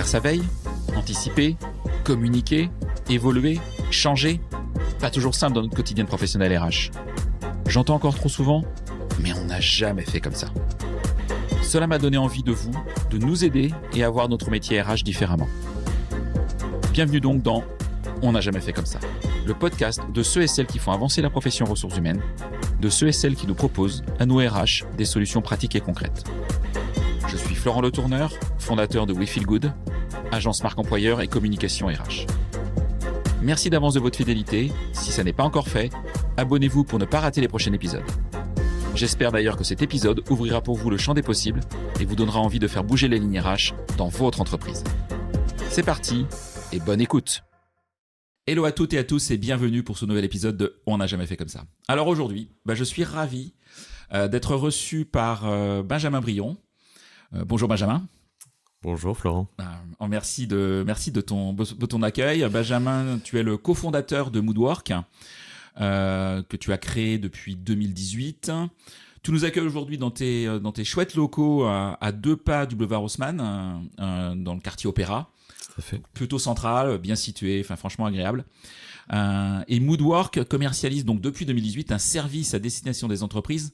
Faire sa veille, anticiper, communiquer, évoluer, changer. Pas toujours simple dans notre quotidien professionnel RH. J'entends encore trop souvent, mais on n'a jamais fait comme ça. Cela m'a donné envie de nous aider et à voir notre métier RH différemment. Bienvenue donc dans On n'a jamais fait comme ça, le podcast de ceux et celles qui font avancer la profession ressources humaines, de ceux et celles qui nous proposent, à nous RH, des solutions pratiques et concrètes. Je suis Florent Le Tourneur, fondateur de We Feel Good, agence marque employeur et communication RH. Merci d'avance de votre fidélité. Si ça n'est pas encore fait, abonnez-vous pour ne pas rater les prochains épisodes. J'espère d'ailleurs que cet épisode ouvrira pour vous le champ des possibles et vous donnera envie de faire bouger les lignes RH dans votre entreprise. C'est parti et bonne écoute. Hello à toutes et à tous et bienvenue pour ce nouvel épisode de On n'a jamais fait comme ça. Alors aujourd'hui, je suis ravi d'être reçu par Benjamin Brion. Bonjour Benjamin. Bonjour Florent. Merci de ton accueil. Benjamin, tu es le cofondateur de Moodwork que tu as créé depuis 2018. Tu nous accueilles aujourd'hui dans tes chouettes locaux à 2 pas du boulevard Haussmann, dans le quartier Opéra. Tout à fait. Plutôt central, bien situé, franchement agréable. Et Moodwork commercialise donc depuis 2018 un service à destination des entreprises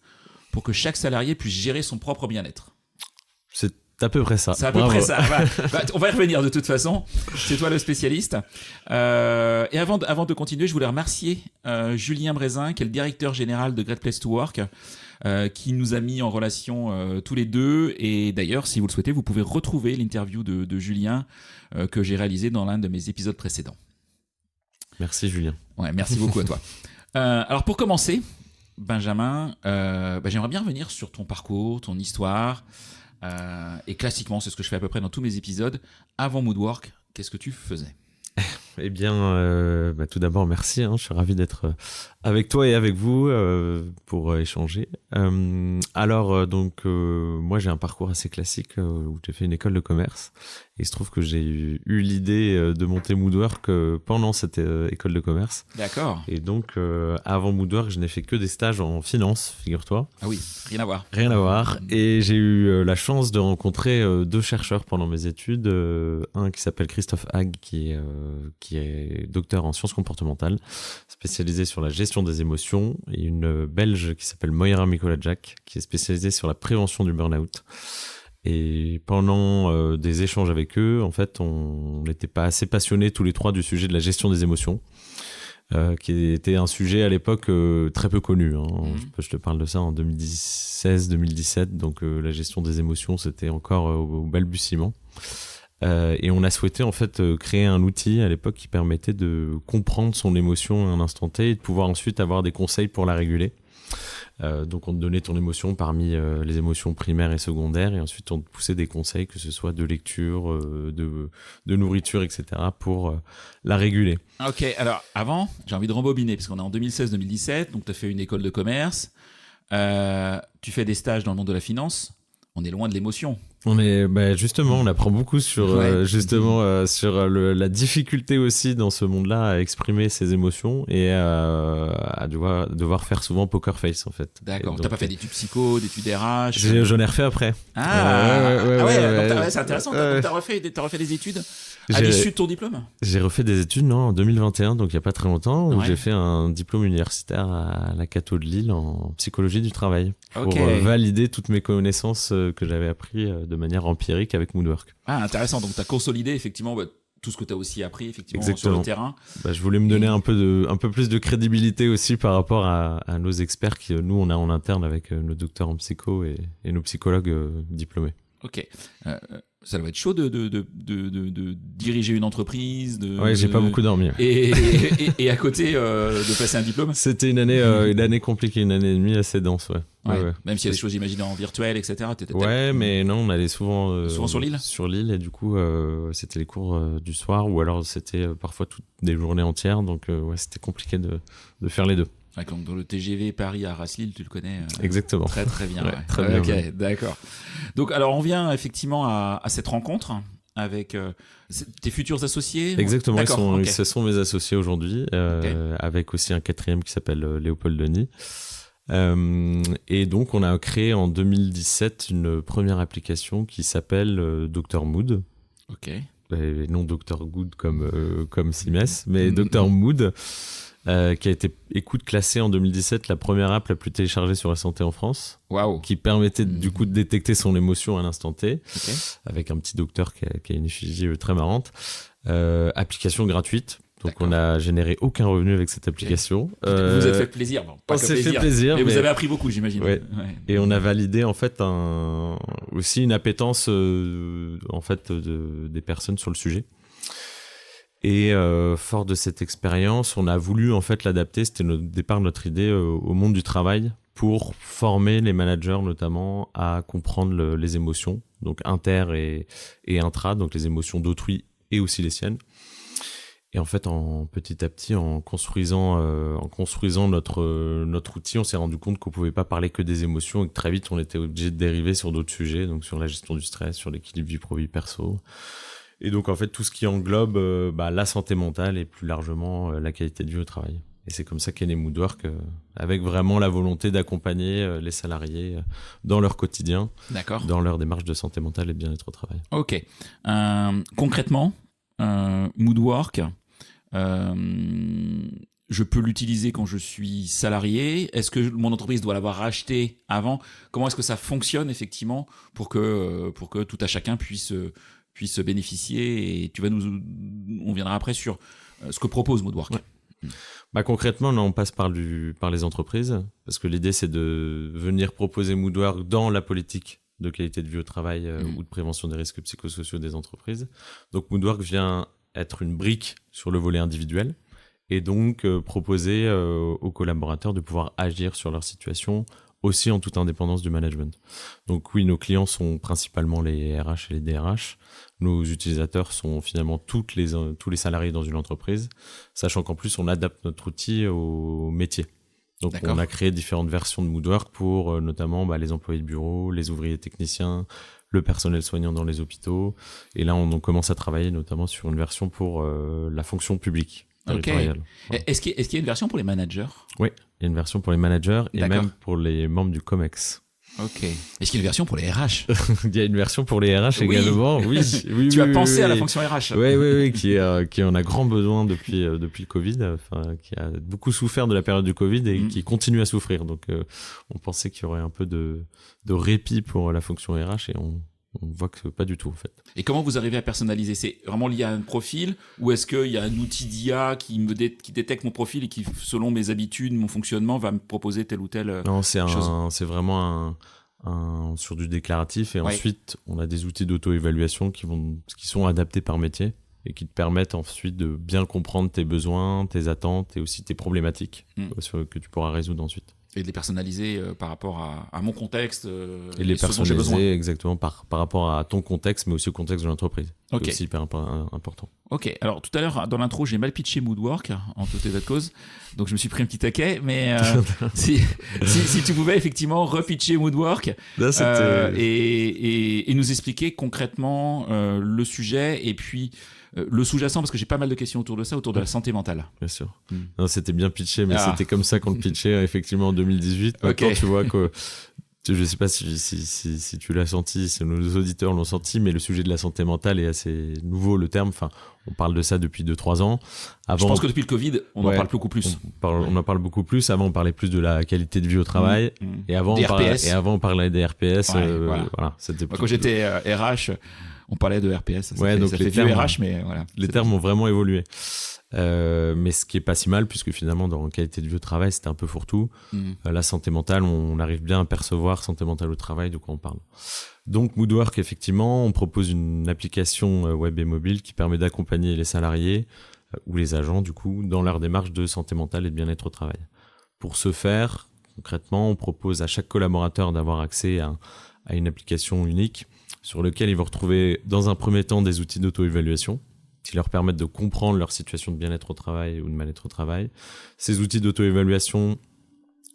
pour que chaque salarié puisse gérer son propre bien-être. C'est à peu près ça. C'est à peu près ça. On va y revenir de toute façon. C'est toi le spécialiste. Et avant de continuer, je voulais remercier Julien Brézin, qui est le directeur général de Great Place to Work, qui nous a mis en relation tous les deux. Et d'ailleurs, si vous le souhaitez, vous pouvez retrouver l'interview de Julien que j'ai réalisé dans l'un de mes épisodes précédents. Merci Julien. Ouais, merci beaucoup à toi. Alors pour commencer, Benjamin, j'aimerais bien revenir sur ton parcours, ton histoire. Et classiquement, c'est ce que je fais à peu près dans tous mes épisodes. Avant Moodwork, qu'est-ce que tu faisais ? Eh bien, tout d'abord, merci. Je suis ravi d'être avec toi et avec vous pour échanger. Moi, j'ai un parcours assez classique où j'ai fait une école de commerce. Et il se trouve que j'ai eu l'idée de monter Moodwork pendant cette école de commerce. D'accord. Et donc, avant Moodwork, je n'ai fait que des stages en finance, figure-toi. Ah oui, rien à voir. Rien à voir. Et j'ai eu la chance de rencontrer 2 chercheurs pendant mes études. Un qui s'appelle Christophe Hague, qui est docteur en sciences comportementales, spécialisé sur la gestion des émotions, et une Belge qui s'appelle Moira Mikolajczak, qui est spécialisée sur la prévention du burn-out. Et pendant des échanges avec eux, en fait, on n'était pas assez passionnés tous les 3 du sujet de la gestion des émotions, qui était un sujet à l'époque très peu connu. Je te parle de ça en 2016-2017, donc la gestion des émotions, c'était encore au balbutiement. Et on a souhaité en fait créer un outil à l'époque qui permettait de comprendre son émotion à un instant T et de pouvoir ensuite avoir des conseils pour la réguler. Donc on te donnait ton émotion parmi les émotions primaires et secondaires, et ensuite on te poussait des conseils, que ce soit de lecture, de nourriture, etc. pour la réguler. Ok, alors avant, j'ai envie de rembobiner, parce qu'on est en 2016-2017, donc tu as fait une école de commerce, tu fais des stages dans le monde de la finance, on est loin de l'émotion. Justement, on apprend beaucoup sur la difficulté aussi dans ce monde-là à exprimer ses émotions et à devoir faire souvent poker face en fait. D'accord. T'as pas fait d'études psycho, d'études RH? J'en ai refait après. C'est intéressant. Donc t'as refait des études à l'issue de ton diplôme? J'ai refait des études en 2021, donc il y a pas très longtemps, où j'ai fait un diplôme universitaire à la Cato de Lille en psychologie du travail pour valider toutes mes connaissances que j'avais appris de manière empirique avec Moodwork. Ah, intéressant. Donc, tu as consolidé effectivement tout ce que tu as aussi appris effectivement sur le terrain. Je voulais me donner un peu plus de crédibilité aussi par rapport à nos experts que nous, on a en interne avec nos docteurs en psycho et nos psychologues diplômés. Ok. Ça doit être chaud de diriger une entreprise. J'ai pas beaucoup dormi. Et à côté, de passer un diplôme. C'était une année compliquée, une année et demie assez dense, ouais. Même s'il y a des choses, j'imagine, en virtuel, etc. Mais non, on allait souvent sur l'île. Sur l'île, et du coup, c'était les cours du soir, ou alors c'était parfois toutes des journées entières, donc c'était compliqué de faire les deux. Donc dans le TGV Paris à Raslil, tu le connais exactement. Très très bien. Très bien. Ok, d'accord. Donc alors on vient effectivement à cette rencontre avec tes futurs associés. Exactement, ce sont mes associés aujourd'hui, avec aussi un 4e qui s'appelle Léopold Denis. Et donc on a créé en 2017 une première application qui s'appelle Dr Mood. Ok. et non Dr Good comme Simès, mais Dr Mood, qui a été, écoute, classée en 2017 la première app la plus téléchargée sur la santé en France. Waouh. Qui permettait du coup de détecter son émotion à l'instant T, avec un petit docteur qui a une effigie très marrante. Application gratuite. Donc on n'a généré aucun revenu avec cette application. Vous vous êtes fait plaisir. Bon, pas on s'est fait plaisir. Mais vous avez appris beaucoup, j'imagine. Ouais. Et on a validé en fait aussi une appétence en fait des personnes sur le sujet. Et fort de cette expérience, on a voulu en fait l'adapter. C'était au départ notre idée au monde du travail pour former les managers notamment à comprendre les émotions, donc inter et intra, donc les émotions d'autrui et aussi les siennes. Et en fait, petit à petit, en construisant notre outil, on s'est rendu compte qu'on pouvait pas parler que des émotions et que très vite, on était obligé de dériver sur d'autres sujets, donc sur la gestion du stress, sur l'équilibre vie pro-vie perso. Et donc, en fait, tout ce qui englobe la santé mentale et plus largement la qualité de vie au travail. Et c'est comme ça qu'est né Moodwork, avec vraiment la volonté d'accompagner les salariés dans leur quotidien, dans leur démarche de santé mentale et de bien-être au travail. Ok. Concrètement, Moodwork, je peux l'utiliser quand je suis salarié. Est-ce que mon entreprise doit l'avoir racheté avant? Comment est-ce que ça fonctionne effectivement pour que tout à chacun puisse bénéficier? Et on viendra après sur ce que propose Moodwork. Ouais. Concrètement, là, on passe par les entreprises, parce que l'idée, c'est de venir proposer Moodwork dans la politique de qualité de vie au travail ou de prévention des risques psychosociaux des entreprises. Donc, Moodwork vient être une brique sur le volet individuel et donc proposer aux collaborateurs de pouvoir agir sur leur situation aussi en toute indépendance du management. Donc oui, nos clients sont principalement les RH et les DRH. Nos utilisateurs sont finalement tous les salariés dans une entreprise, sachant qu'en plus, on adapte notre outil au métier. Donc on a créé différentes versions de Moodwork pour notamment les employés de bureau, les ouvriers techniciens, le personnel soignant dans les hôpitaux. Et là, on commence à travailler notamment sur une version pour la fonction publique territoriale. Voilà. Est-ce qu'il y a une version pour les managers? Oui, il y a une version pour les managers et même pour les membres du COMEX. Ok. Est-ce qu'il y a une version pour les RH? Il y a une version pour les RH également. Oui. Tu as pensé à la fonction RH. Oui, qui en a grand besoin depuis le Covid, qui a beaucoup souffert de la période du Covid et qui continue à souffrir. Donc, on pensait qu'il y aurait un peu de répit pour la fonction RH et on voit que pas du tout en fait. Et comment vous arrivez à personnaliser? C'est vraiment lié à un profil ou est-ce qu'il y a un outil d'IA qui détecte mon profil et qui, selon mes habitudes, mon fonctionnement, va me proposer telle ou telle Non, chose? C'est vraiment sur du déclaratif et ensuite on a des outils d'auto-évaluation qui sont adaptés par métier et qui te permettent ensuite de bien comprendre tes besoins, tes attentes et aussi tes problématiques que tu pourras résoudre ensuite. Et de les personnaliser par rapport à mon contexte. Et les personnaliser exactement par rapport à ton contexte, mais aussi au contexte de l'entreprise. C'est aussi hyper important. Ok, alors tout à l'heure, dans l'intro, j'ai mal pitché Moodwork, en tout état de cause. Donc je me suis pris un petit taquet, mais si tu pouvais effectivement repitcher Moodwork et nous expliquer concrètement le sujet et puis le sous-jacent, parce que j'ai pas mal de questions autour de ça, autour de la santé mentale. Bien sûr. Non, c'était bien pitché, mais c'était comme ça qu'on le pitchait effectivement en 2018. Maintenant, tu vois que je sais pas si tu l'as senti, si nos auditeurs l'ont senti, mais le sujet de la santé mentale est assez nouveau, le terme. Enfin, on parle de ça depuis 2-3 ans. Je pense que depuis le Covid, on en parle beaucoup plus. On en parle beaucoup plus. Avant, on parlait plus de la qualité de vie au travail. Et avant, on parlait des RPS. Voilà. C'était quand j'étais RH, on parlait de RPS. Donc les termes, RH, mais voilà. Les termes ont vraiment évolué. Mais ce qui est pas si mal, puisque finalement, dans la qualité de vie au travail, c'était un peu fourre-tout. La santé mentale, on arrive bien à percevoir santé mentale au travail, de quoi on parle. Donc, Moodwork, effectivement, on propose une application web et mobile qui permet d'accompagner les salariés ou les agents, du coup, dans leur démarche de santé mentale et de bien-être au travail. Pour ce faire, concrètement, on propose à chaque collaborateur d'avoir accès à une application unique sur laquelle ils vont retrouver, dans un premier temps, des outils d'auto-évaluation qui leur permettent de comprendre leur situation de bien-être au travail ou de mal-être au travail. Ces outils d'auto-évaluation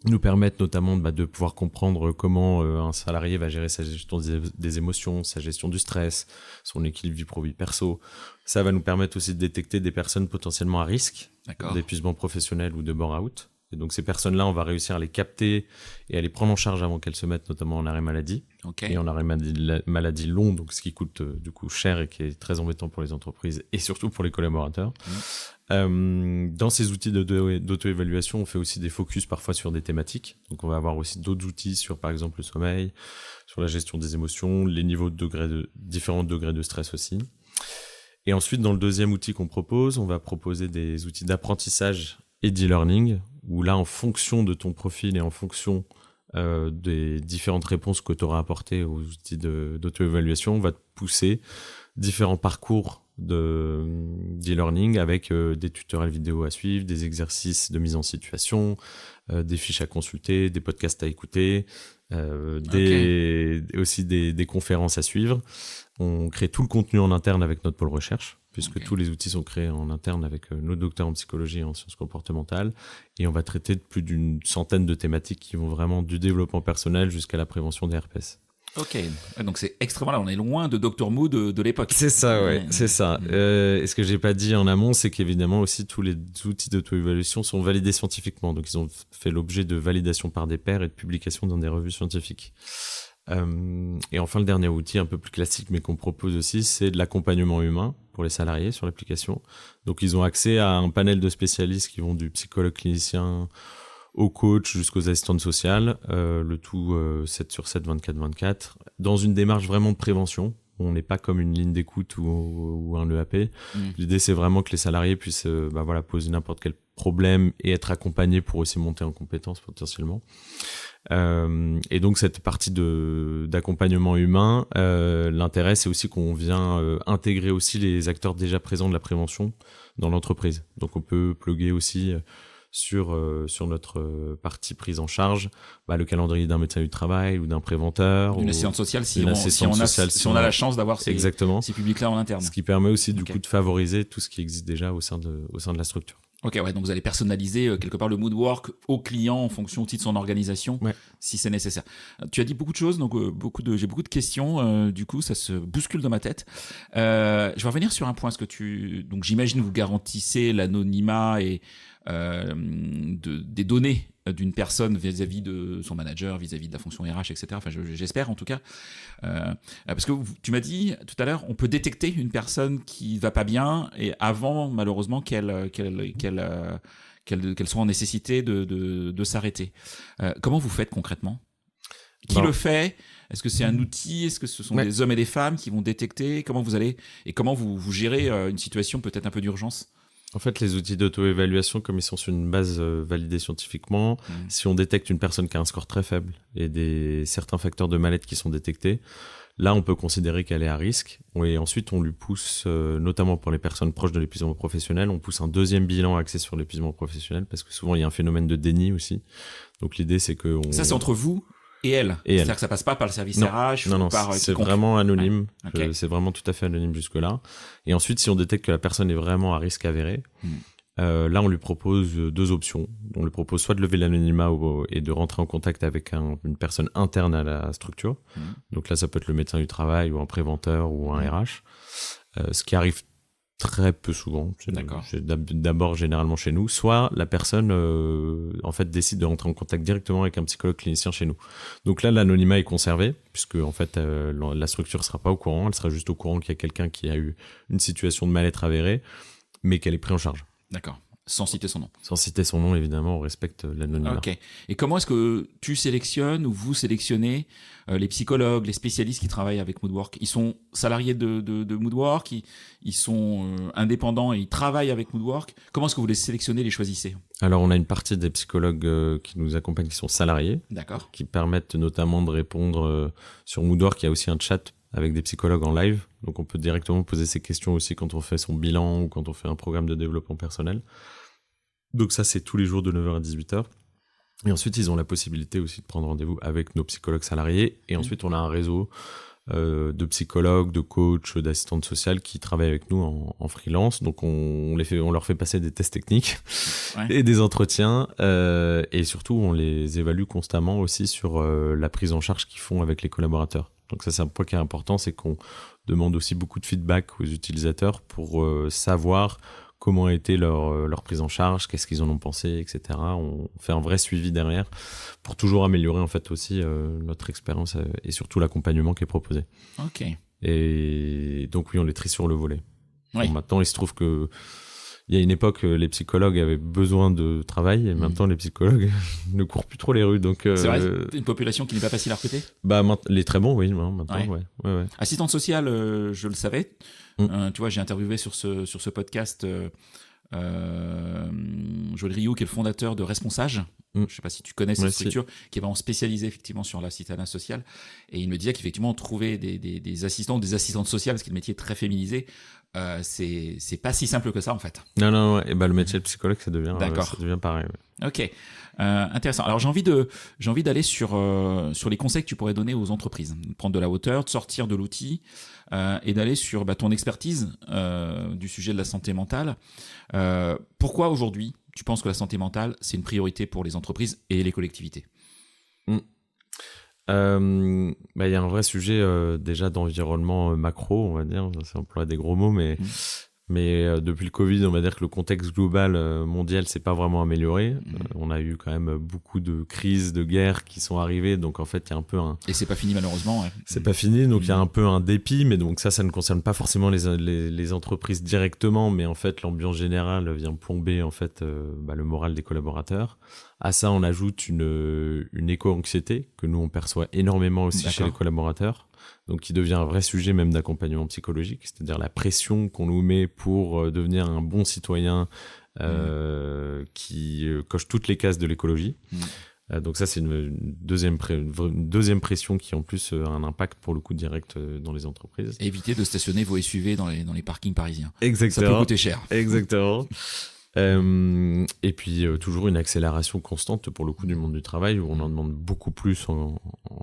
nous permettent notamment de pouvoir comprendre comment un salarié va gérer sa gestion des émotions, sa gestion du stress, son équilibre vie pro-vie perso. Ça va nous permettre aussi de détecter des personnes potentiellement à risque d'épuisement professionnel ou de burn-out. Et donc ces personnes-là, on va réussir à les capter et à les prendre en charge avant qu'elles se mettent notamment en arrêt maladie. Okay. Et en arrêt maladie long, donc ce qui coûte du coup cher et qui est très embêtant pour les entreprises et surtout pour les collaborateurs. Dans ces outils d'auto-évaluation, on fait aussi des focus parfois sur des thématiques. Donc on va avoir aussi d'autres outils sur par exemple le sommeil, sur la gestion des émotions, les niveaux différents degrés de stress aussi. Et ensuite, dans le deuxième outil qu'on propose, on va proposer des outils d'apprentissage et d'e-learning, où là, en fonction de ton profil et en fonction des différentes réponses que tu auras apportées aux outils d'auto-évaluation, on va te pousser différents parcours d'e-learning avec des tutoriels vidéo à suivre, des exercices de mise en situation, des fiches à consulter, des podcasts à écouter, aussi des conférences à suivre. On crée tout le contenu en interne avec notre pôle recherche, puisque tous les outils sont créés en interne avec nos docteurs en psychologie et en sciences comportementales. Et on va traiter de plus d'une centaine de thématiques qui vont vraiment du développement personnel jusqu'à la prévention des herpès. Ok, donc c'est extrêmement là, on est loin de Dr Mood de l'époque. C'est ça, ouais, c'est ça. Et ce que j'ai pas dit en amont, c'est qu'évidemment aussi tous les outils d'auto-évaluation sont validés scientifiquement. Donc ils ont fait l'objet de validation par des pairs et de publication dans des revues scientifiques. Et enfin, le dernier outil un peu plus classique, mais qu'on propose aussi, c'est de l'accompagnement humain pour les salariés sur l'application. Donc, ils ont accès à un panel de spécialistes qui vont du psychologue clinicien au coach jusqu'aux assistantes sociales, le tout 7 sur 7, 24/24, dans une démarche vraiment de prévention. On n'est pas comme une ligne d'écoute ou un EAP. L'idée, c'est vraiment que les salariés puissent poser n'importe quel problème et être accompagnés pour aussi monter en compétences potentiellement. Et donc cette partie d'accompagnement humain, l'intérêt c'est aussi qu'on vient intégrer aussi les acteurs déjà présents de la prévention dans l'entreprise. Donc on peut plugger aussi sur notre partie prise en charge, le calendrier d'un médecin du travail ou d'un préventeur. D'une assistante sociale si on a la chance d'avoir ces publics-là en interne. Ce qui permet aussi du coup de favoriser tout ce qui existe déjà au sein de la structure. Ok, ouais, donc vous allez personnaliser quelque part le mood work au client en fonction aussi de son organisation, si c'est nécessaire. Tu as dit beaucoup de choses, donc j'ai beaucoup de questions, du coup ça se bouscule dans ma tête. Je vais revenir sur un point, donc j'imagine vous garantissez l'anonymat et des données d'une personne vis-à-vis de son manager, vis-à-vis de la fonction RH, etc. Enfin, j'espère en tout cas. Parce que tu m'as dit tout à l'heure, on peut détecter une personne qui va pas bien et avant, malheureusement, qu'elle soit en nécessité de s'arrêter. Comment vous faites concrètement ? Qui le fait ? Est-ce que c'est un outil ? Est-ce que ce sont des hommes et des femmes qui vont détecter ? Comment vous gérez une situation peut-être un peu d'urgence ? En fait, les outils d'auto-évaluation, comme ils sont sur une base validée scientifiquement, si on détecte une personne qui a un score très faible et certains facteurs de mal-être qui sont détectés, là, on peut considérer qu'elle est à risque. Et ensuite, on lui pousse, notamment pour les personnes proches de l'épuisement professionnel, on pousse un deuxième bilan axé sur l'épuisement professionnel parce que souvent, il y a un phénomène de déni aussi. Donc, l'idée, c'est que... Ça, c'est entre vous et elle. C'est-à-dire que ça passe pas par le service RH ou par c'est vraiment anonyme. Ouais. C'est vraiment tout à fait anonyme jusque-là. Et ensuite, si on détecte que la personne est vraiment à risque avéré, là, on lui propose deux options. On lui propose soit de lever l'anonymat et de rentrer en contact avec une personne interne à la structure. Donc là, ça peut être le médecin du travail ou un préventeur ou un RH. Ce qui arrive très peu souvent. D'abord généralement chez nous. Soit la personne en fait décide de rentrer en contact directement avec un psychologue clinicien chez nous. Donc là, l'anonymat est conservé puisque en fait la structure sera pas au courant. Elle sera juste au courant qu'il y a quelqu'un qui a eu une situation de mal-être avérée, mais qu'elle est prise en charge. D'accord. Sans citer son nom. Sans citer son nom, évidemment, on respecte l'anonymat. Ok. Et comment est-ce que tu sélectionnes ou vous sélectionnez les psychologues, les spécialistes qui travaillent avec Moodwork ? Ils sont salariés de Moodwork, ils sont indépendants et ils travaillent avec Moodwork. Comment est-ce que vous les sélectionnez, les choisissez ? Alors, on a une partie des psychologues qui nous accompagnent, qui sont salariés. D'accord. Qui permettent notamment de répondre sur Moodwork. Il y a aussi un chat avec des psychologues en live. Donc, on peut directement poser ces questions aussi quand on fait son bilan ou quand on fait un programme de développement personnel. Donc ça, c'est tous les jours de 9h à 18h. Et ensuite, ils ont la possibilité aussi de prendre rendez-vous avec nos psychologues salariés. Et ensuite, on a un réseau de psychologues, de coachs, d'assistantes sociales qui travaillent avec nous en freelance. Donc, on leur fait passer des tests techniques et des entretiens. Et surtout, on les évalue constamment aussi sur la prise en charge qu'ils font avec les collaborateurs. Donc ça, c'est un point qui est important, c'est qu'on demande aussi beaucoup de feedback aux utilisateurs pour savoir comment a été leur prise en charge, qu'est-ce qu'ils en ont pensé, etc. On fait un vrai suivi derrière pour toujours améliorer en fait aussi notre expérience et surtout l'accompagnement qui est proposé. Ok. Et donc oui, on les trie sur le volet. Oui. Bon, maintenant, il se trouve que il y a une époque, les psychologues avaient besoin de travail et maintenant, les psychologues ne courent plus trop les rues. Donc, c'est vrai, une population qui n'est pas facile à recruter. Les très bons, oui, maintenant, ouais. Assistante sociale, je le savais. Tu vois, j'ai interviewé sur ce podcast Joël Rioux, qui est le fondateur de Responsage. Je ne sais pas si tu connais cette structure, qui est vraiment spécialisée effectivement sur l'assistanat social. Et il me disait qu'effectivement, trouver des assistants ou des assistantes sociales, parce que le métier est très féminisé, c'est pas si simple que ça en fait. Non. Et le métier de psychologue, ça devient pareil. Ouais. Ok, intéressant. Alors j'ai envie d'aller sur les conseils que tu pourrais donner aux entreprises, prendre de la hauteur, de sortir de l'outil et d'aller sur ton expertise du sujet de la santé mentale. Pourquoi aujourd'hui tu penses que la santé mentale c'est une priorité pour les entreprises et les collectivités? Y a un vrai sujet déjà d'environnement macro, on va dire, ça emploie des gros mots, mais depuis le Covid, on va dire que le contexte global mondial s'est pas vraiment amélioré. On a eu quand même beaucoup de crises, de guerres qui sont arrivées, donc en fait il y a un peu et c'est pas fini malheureusement. Ouais. C'est pas fini, donc il y a un peu un dépit, mais donc ça ne concerne pas forcément les entreprises directement, mais en fait l'ambiance générale vient plomber en fait le moral des collaborateurs. À ça, on ajoute une éco-anxiété que nous on perçoit énormément aussi chez les collaborateurs. Donc qui devient un vrai sujet même d'accompagnement psychologique, c'est-à-dire la pression qu'on nous met pour devenir un bon citoyen qui coche toutes les cases de l'écologie. Donc ça, c'est une deuxième pression qui en plus a un impact pour le coup direct dans les entreprises. Évitez de stationner vos SUV dans les parkings parisiens. Exactement. Ça peut coûter cher. Exactement. Et puis toujours une accélération constante pour le coup du monde du travail où on en demande beaucoup plus en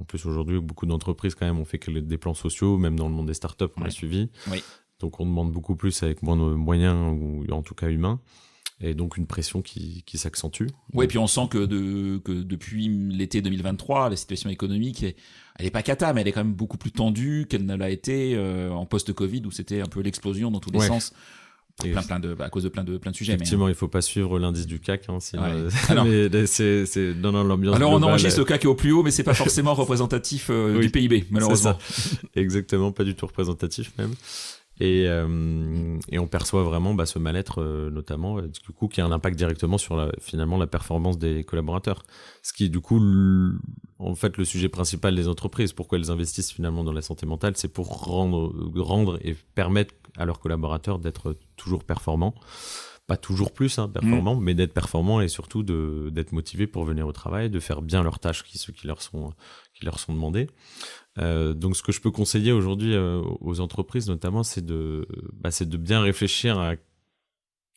plus aujourd'hui. Beaucoup d'entreprises quand même ont fait que des plans sociaux, même dans le monde des startups on l'a suivi. Oui. Donc on demande beaucoup plus avec moins de moyens ou en tout cas humains. Et donc une pression qui s'accentue. Oui, et puis on sent que depuis l'été 2023, la situation économique, elle est pas cata, mais elle est quand même beaucoup plus tendue qu'elle ne l'a été en post-Covid où c'était un peu l'explosion dans tous les sens. À cause de plein de sujets. Effectivement, il faut pas suivre l'indice du CAC. Mais c'est dans l'ambiance. Alors globale, on enregistre le CAC qui est au plus haut, mais c'est pas forcément représentatif du PIB, malheureusement. C'est ça. Exactement, pas du tout représentatif même. Et on perçoit vraiment ce mal-être notamment du coup qui a un impact directement sur finalement la performance des collaborateurs, ce qui est du coup en fait le sujet principal des entreprises. Pourquoi elles investissent finalement dans la santé mentale, c'est pour rendre et permettre à leurs collaborateurs d'être toujours performants, pas toujours plus performants, mais d'être performants et surtout d'être motivés pour venir au travail, de faire bien leurs tâches qui leur sont demandées. Donc ce que je peux conseiller aujourd'hui aux entreprises notamment, c'est de bien réfléchir à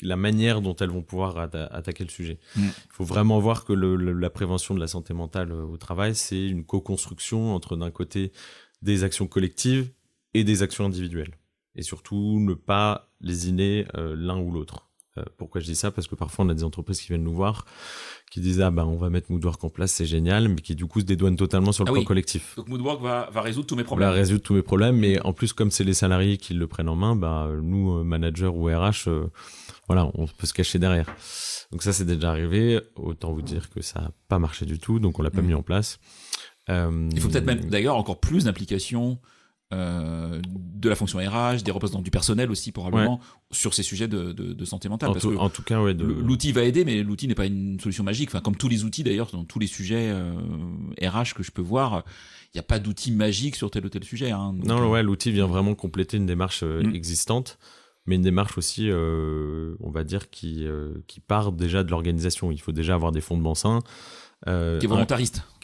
la manière dont elles vont pouvoir attaquer le sujet. Il faut vraiment voir que la prévention de la santé mentale au travail, c'est une co-construction entre d'un côté des actions collectives et des actions individuelles. Et surtout ne pas lésiner l'un ou l'autre. Pourquoi je dis ça? Parce que parfois on a des entreprises qui viennent nous voir qui disent on va mettre Moodwork en place, c'est génial, mais qui du coup se dédouanent totalement sur le plan collectif. Donc Moodwork va résoudre tous mes problèmes. Va résoudre tous mes problèmes, mais en plus comme c'est les salariés qui le prennent en main, nous managers ou RH, on peut se cacher derrière. Donc ça c'est déjà arrivé. Autant vous dire que ça n'a pas marché du tout, donc on l'a pas mis en place. Il faut peut-être même d'ailleurs encore plus d'implication de la fonction RH, des représentants du personnel aussi probablement sur ces sujets de santé mentale. En tout cas, l'outil va aider, mais l'outil n'est pas une solution magique. Enfin, comme tous les outils d'ailleurs, dans tous les sujets RH que je peux voir, il n'y a pas d'outil magique sur tel ou tel sujet. L'outil vient vraiment compléter une démarche existante, mais une démarche aussi, on va dire, qui part déjà de l'organisation. Il faut déjà avoir des fondements sains. Qui est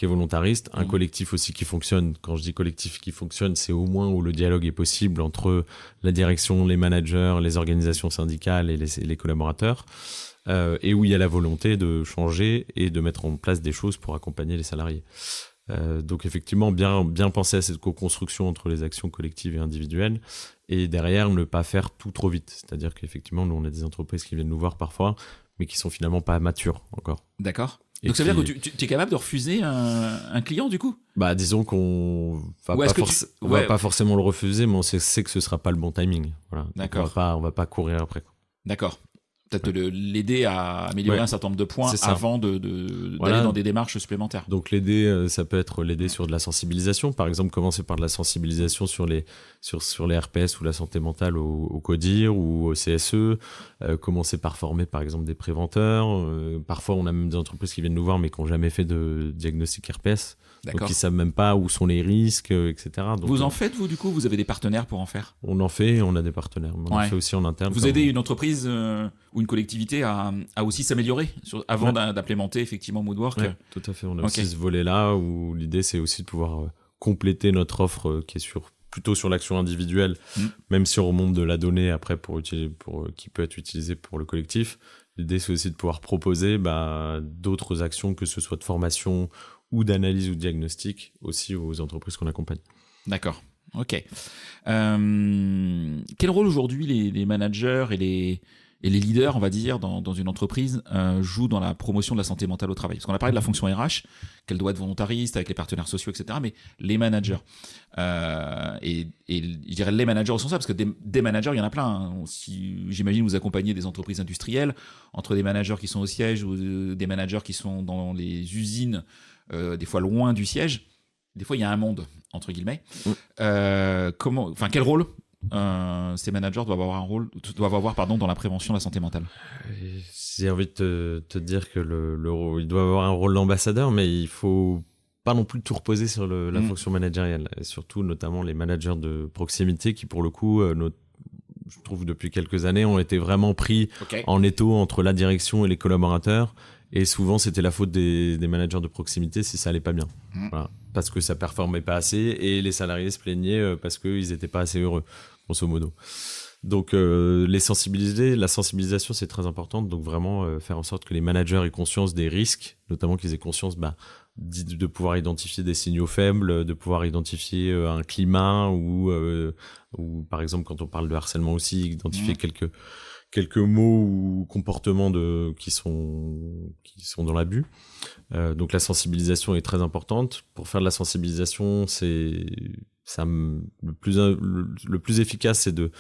volontariste. Un collectif aussi qui fonctionne. Quand je dis collectif qui fonctionne, c'est au moins où le dialogue est possible entre la direction, les managers, les organisations syndicales et les collaborateurs, et où il y a la volonté de changer et de mettre en place des choses pour accompagner les salariés. Donc effectivement, bien penser à cette co-construction entre les actions collectives et individuelles, et derrière ne pas faire tout trop vite. C'est-à-dire qu'effectivement, nous on a des entreprises qui viennent nous voir parfois, mais qui sont finalement pas matures encore. D'accord. Donc ça veut dire que tu es capable de refuser un client du coup? Disons qu'on va pas forcément le refuser, mais on sait que ce sera pas le bon timing. Voilà. D'accord. On va pas courir après. D'accord. peut-être l'aider à améliorer un certain nombre de points avant d'aller dans des démarches supplémentaires. Donc l'aider, ça peut être l'aider sur de la sensibilisation. Par exemple, commencer par de la sensibilisation sur les RPS ou la santé mentale au CODIR ou au CSE. Commencer par former par exemple des préventeurs. Parfois, on a même des entreprises qui viennent nous voir mais qui n'ont jamais fait de diagnostic RPS. Donc ils savent même pas où sont les risques, etc. Donc, vous en faites, vous, du coup? Vous avez des partenaires pour en faire? On en fait et on a des partenaires. On en fait aussi en interne. Vous aidez une entreprise ou une collectivité à aussi s'améliorer avant d'implémenter effectivement Moodwork? Tout à fait. On a aussi ce volet-là où l'idée, c'est aussi de pouvoir compléter notre offre qui est plutôt sur l'action individuelle, même si on remonte de la donnée après qui peut être utilisée pour le collectif. L'idée, c'est aussi de pouvoir proposer d'autres actions, que ce soit de formation ou d'analyse ou de diagnostic, aussi aux entreprises qu'on accompagne. D'accord. Ok. Quel rôle aujourd'hui les managers et les leaders, on va dire, dans une entreprise jouent dans la promotion de la santé mentale au travail? Parce qu'on a parlé de la fonction RH, qu'elle doit être volontariste avec les partenaires sociaux, etc. Mais les managers, et je dirais les managers au sens large, parce que des managers, il y en a plein. Hein. Si, j'imagine vous accompagnez des entreprises industrielles, entre des managers qui sont au siège ou des managers qui sont dans les usines, des fois loin du siège. Des fois, il y a un monde, entre guillemets. Quel rôle ces managers doivent avoir dans la prévention de la santé mentale? J'ai envie de te dire que il doit avoir un rôle d'ambassadeur, mais il faut pas non plus tout reposer sur la fonction managériale. Et surtout, notamment, les managers de proximité qui, pour le coup, je trouve depuis quelques années, ont été vraiment pris en étau entre la direction et les collaborateurs. Et souvent, c'était la faute des managers de proximité si ça allait pas bien. Voilà. Parce que ça performait pas assez et les salariés se plaignaient parce qu'ils étaient pas assez heureux, grosso modo. Donc, la sensibilisation, c'est très important. Donc, vraiment, faire en sorte que les managers aient conscience des risques, notamment qu'ils aient conscience de pouvoir identifier des signaux faibles, de pouvoir identifier un climat ou par exemple, quand on parle de harcèlement aussi, identifier quelques mots ou comportements qui sont dans l'abus. Donc la sensibilisation est très importante. Pour faire de la sensibilisation, le plus efficace, c'est de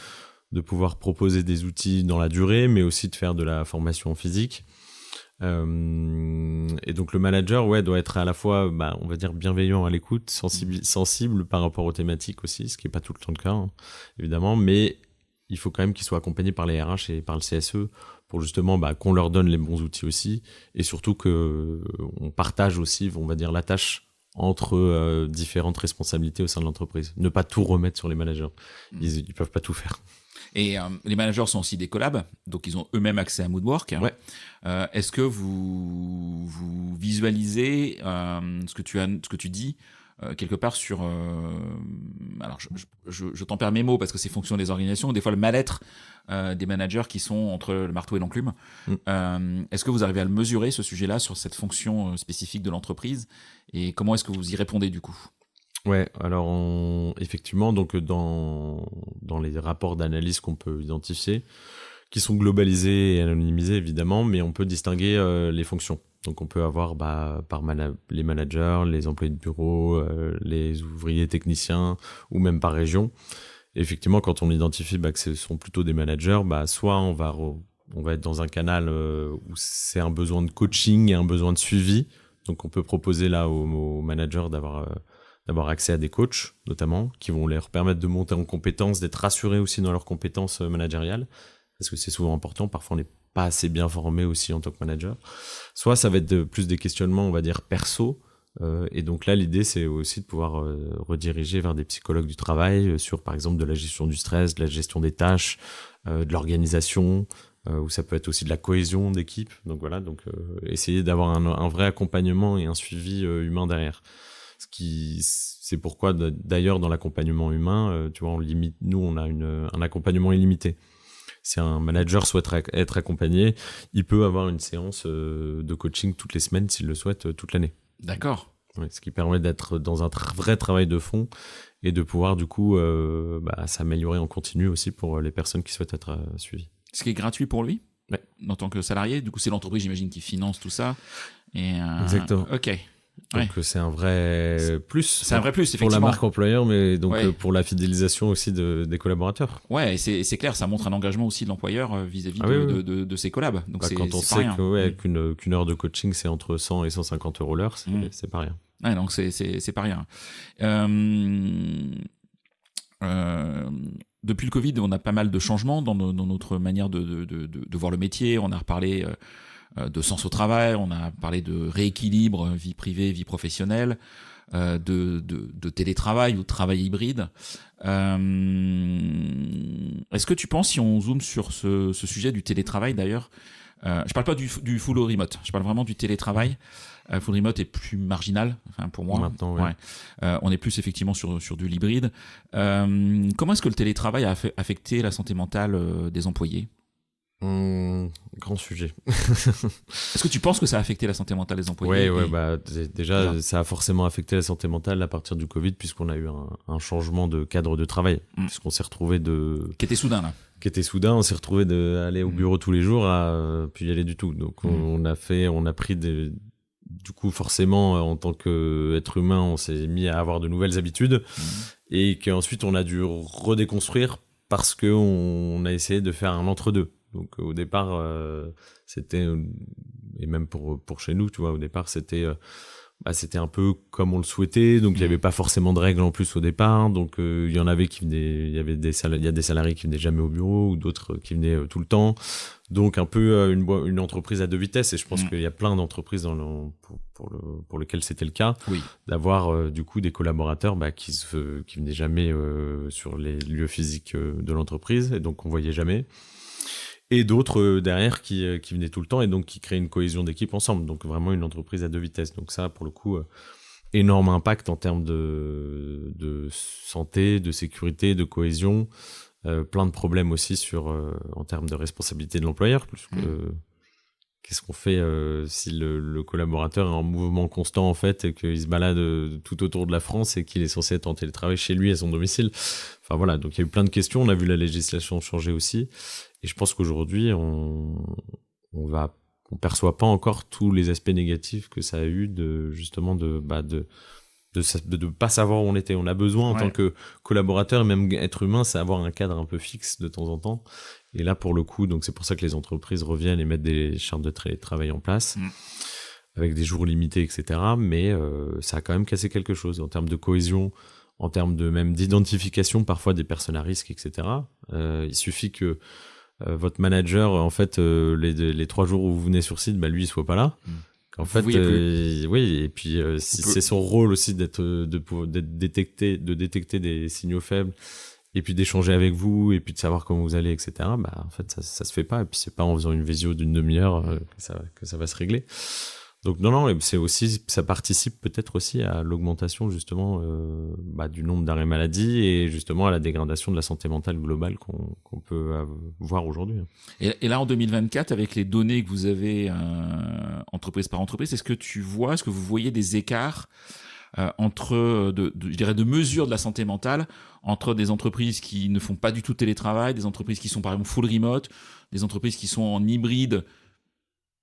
pouvoir proposer des outils dans la durée, mais aussi de faire de la formation physique. Et donc le manager doit être à la fois on va dire bienveillant à l'écoute, sensible par rapport aux thématiques aussi, ce qui est pas tout le temps le cas, hein, évidemment, mais il faut quand même qu'ils soient accompagnés par les RH et par le CSE pour justement qu'on leur donne les bons outils aussi, et surtout qu'on partage aussi, on va dire, la tâche entre différentes responsabilités au sein de l'entreprise. Ne pas tout remettre sur les managers. Ils peuvent pas tout faire. Et les managers sont aussi des collabs, donc ils ont eux-mêmes accès à Moodwork. Est-ce que vous visualisez ce que tu dis quelque part sur... alors, je tempère mes mots parce que c'est fonction des organisations. Des fois, le mal-être des managers qui sont entre le marteau et l'enclume. Est-ce que vous arrivez à le mesurer, ce sujet-là, sur cette fonction spécifique de l'entreprise? Et comment est-ce que vous y répondez, du coup? Ouais, alors effectivement, donc dans les rapports d'analyse qu'on peut identifier, qui sont globalisés et anonymisés évidemment, mais on peut distinguer les fonctions. Donc on peut avoir les managers, les employés de bureau, les ouvriers techniciens, ou même par région. Et effectivement, quand on identifie que ce sont plutôt des managers, soit on va être dans un canal où c'est un besoin de coaching et un besoin de suivi. Donc on peut proposer là aux managers d'avoir accès à des coachs, notamment, qui vont leur permettre de monter en compétences, d'être rassurés aussi dans leurs compétences managériales, parce que c'est souvent important. Parfois, on n'est pas assez bien formé aussi en tant que manager. Soit ça va être plus des questionnements, on va dire, perso. Et donc là, l'idée, c'est aussi de pouvoir rediriger vers des psychologues du travail sur, par exemple, de la gestion du stress, de la gestion des tâches, de l'organisation, ou ça peut être aussi de la cohésion d'équipe. Donc voilà, essayer d'avoir un vrai accompagnement et un suivi humain derrière. C'est pourquoi d'ailleurs dans l'accompagnement humain, tu vois, on a un accompagnement illimité. Si un manager souhaite être accompagné, il peut avoir une séance de coaching toutes les semaines s'il le souhaite, toute l'année. D'accord. Ouais, ce qui permet d'être dans un vrai travail de fond et de pouvoir du coup s'améliorer en continu aussi pour les personnes qui souhaitent être suivies. Ce qui est gratuit pour lui, ouais, en tant que salarié. Du coup, c'est l'entreprise, j'imagine, qui finance tout ça. Exactement. Ok. Donc c'est un vrai plus. C'est un vrai plus, effectivement. Pour la marque employeur, mais donc pour la fidélisation aussi des collaborateurs. Ouais, et c'est clair, ça montre un engagement aussi de l'employeur vis-à-vis de ses collabs. Donc quand on sait qu'une heure de coaching, c'est entre 100 et 150 euros l'heure, c'est pas rien. Ouais, donc c'est pas rien. Depuis le Covid, on a pas mal de changements dans notre manière de voir le métier. On a reparlé de sens au travail, on a parlé de rééquilibre vie privée, vie professionnelle, de télétravail ou de travail hybride. Est-ce que tu penses, si on zoome sur ce sujet du télétravail d'ailleurs, je parle pas du full remote, je parle vraiment du télétravail. Full remote est plus marginal, pour moi. Maintenant, ouais. On est plus effectivement sur du hybride. Comment est-ce que le télétravail a affecté la santé mentale des employés ? Grand sujet. Est-ce que tu penses que ça a affecté la santé mentale des employés ? Déjà, ça a forcément affecté la santé mentale à partir du Covid, puisqu'on a eu un changement de cadre de travail, puisqu'on s'est retrouvé qui était soudain, là. On s'est retrouvé d'aller au bureau tous les jours à plus y aller du tout. Donc on a pris du coup, forcément, en tant qu'être humain, on s'est mis à avoir de nouvelles habitudes et qu'ensuite on a dû redéconstruire parce qu'on a essayé de faire un entre-deux. Donc au départ, c'était, et même pour chez nous, tu vois, au départ, c'était un peu comme on le souhaitait. Donc il n'y avait pas forcément de règles en plus au départ. Donc il y en avait qui venaient, il y a des salariés qui venaient jamais au bureau ou d'autres qui venaient tout le temps. Donc un peu une entreprise à deux vitesses. Et je pense qu'il y a plein d'entreprises pour lesquelles c'était le cas, d'avoir du coup des collaborateurs qui venaient jamais sur les lieux physiques de l'entreprise et donc qu'on voyait jamais. Et d'autres derrière qui venaient tout le temps et donc qui créaient une cohésion d'équipe ensemble. Donc vraiment une entreprise à deux vitesses. Donc ça, pour le coup, énorme impact en termes de santé, de sécurité, de cohésion. Plein de problèmes aussi en termes de responsabilité de l'employeur. Qu'est-ce qu'on fait si le collaborateur est en mouvement constant en fait et qu'il se balade tout autour de la France et qu'il est censé être en télétravail chez lui à son domicile. Enfin voilà, donc il y a eu plein de questions. On a vu la législation changer aussi. Et je pense qu'aujourd'hui, on perçoit pas encore tous les aspects négatifs que ça a eu de pas savoir où on était. On a besoin en tant que collaborateur, même être humain, c'est avoir un cadre un peu fixe de temps en temps. Et là, pour le coup, donc c'est pour ça que les entreprises reviennent et mettent des chartes de télétravail en place avec des jours limités, etc. Mais ça a quand même cassé quelque chose en termes de cohésion, en termes de même d'identification parfois des personnes à risque, etc. Il suffit que votre manager, en fait, les 3 jours où vous venez sur site, lui, il soit pas là. En fait, et puis si c'est son rôle aussi de détecter des signaux faibles, et puis d'échanger avec vous, et puis de savoir comment vous allez, etc. En fait, ça se fait pas. Et puis c'est pas en faisant une visio d'une demi-heure que ça va se régler. Donc non, c'est aussi, ça participe peut-être aussi à l'augmentation justement du nombre d'arrêts maladie et justement à la dégradation de la santé mentale globale qu'on peut voir aujourd'hui. Et là en 2024, avec les données que vous avez entreprise par entreprise, est-ce que vous voyez des écarts entre je dirais de mesures de la santé mentale entre des entreprises qui ne font pas du tout de télétravail, des entreprises qui sont par exemple full remote, des entreprises qui sont en hybride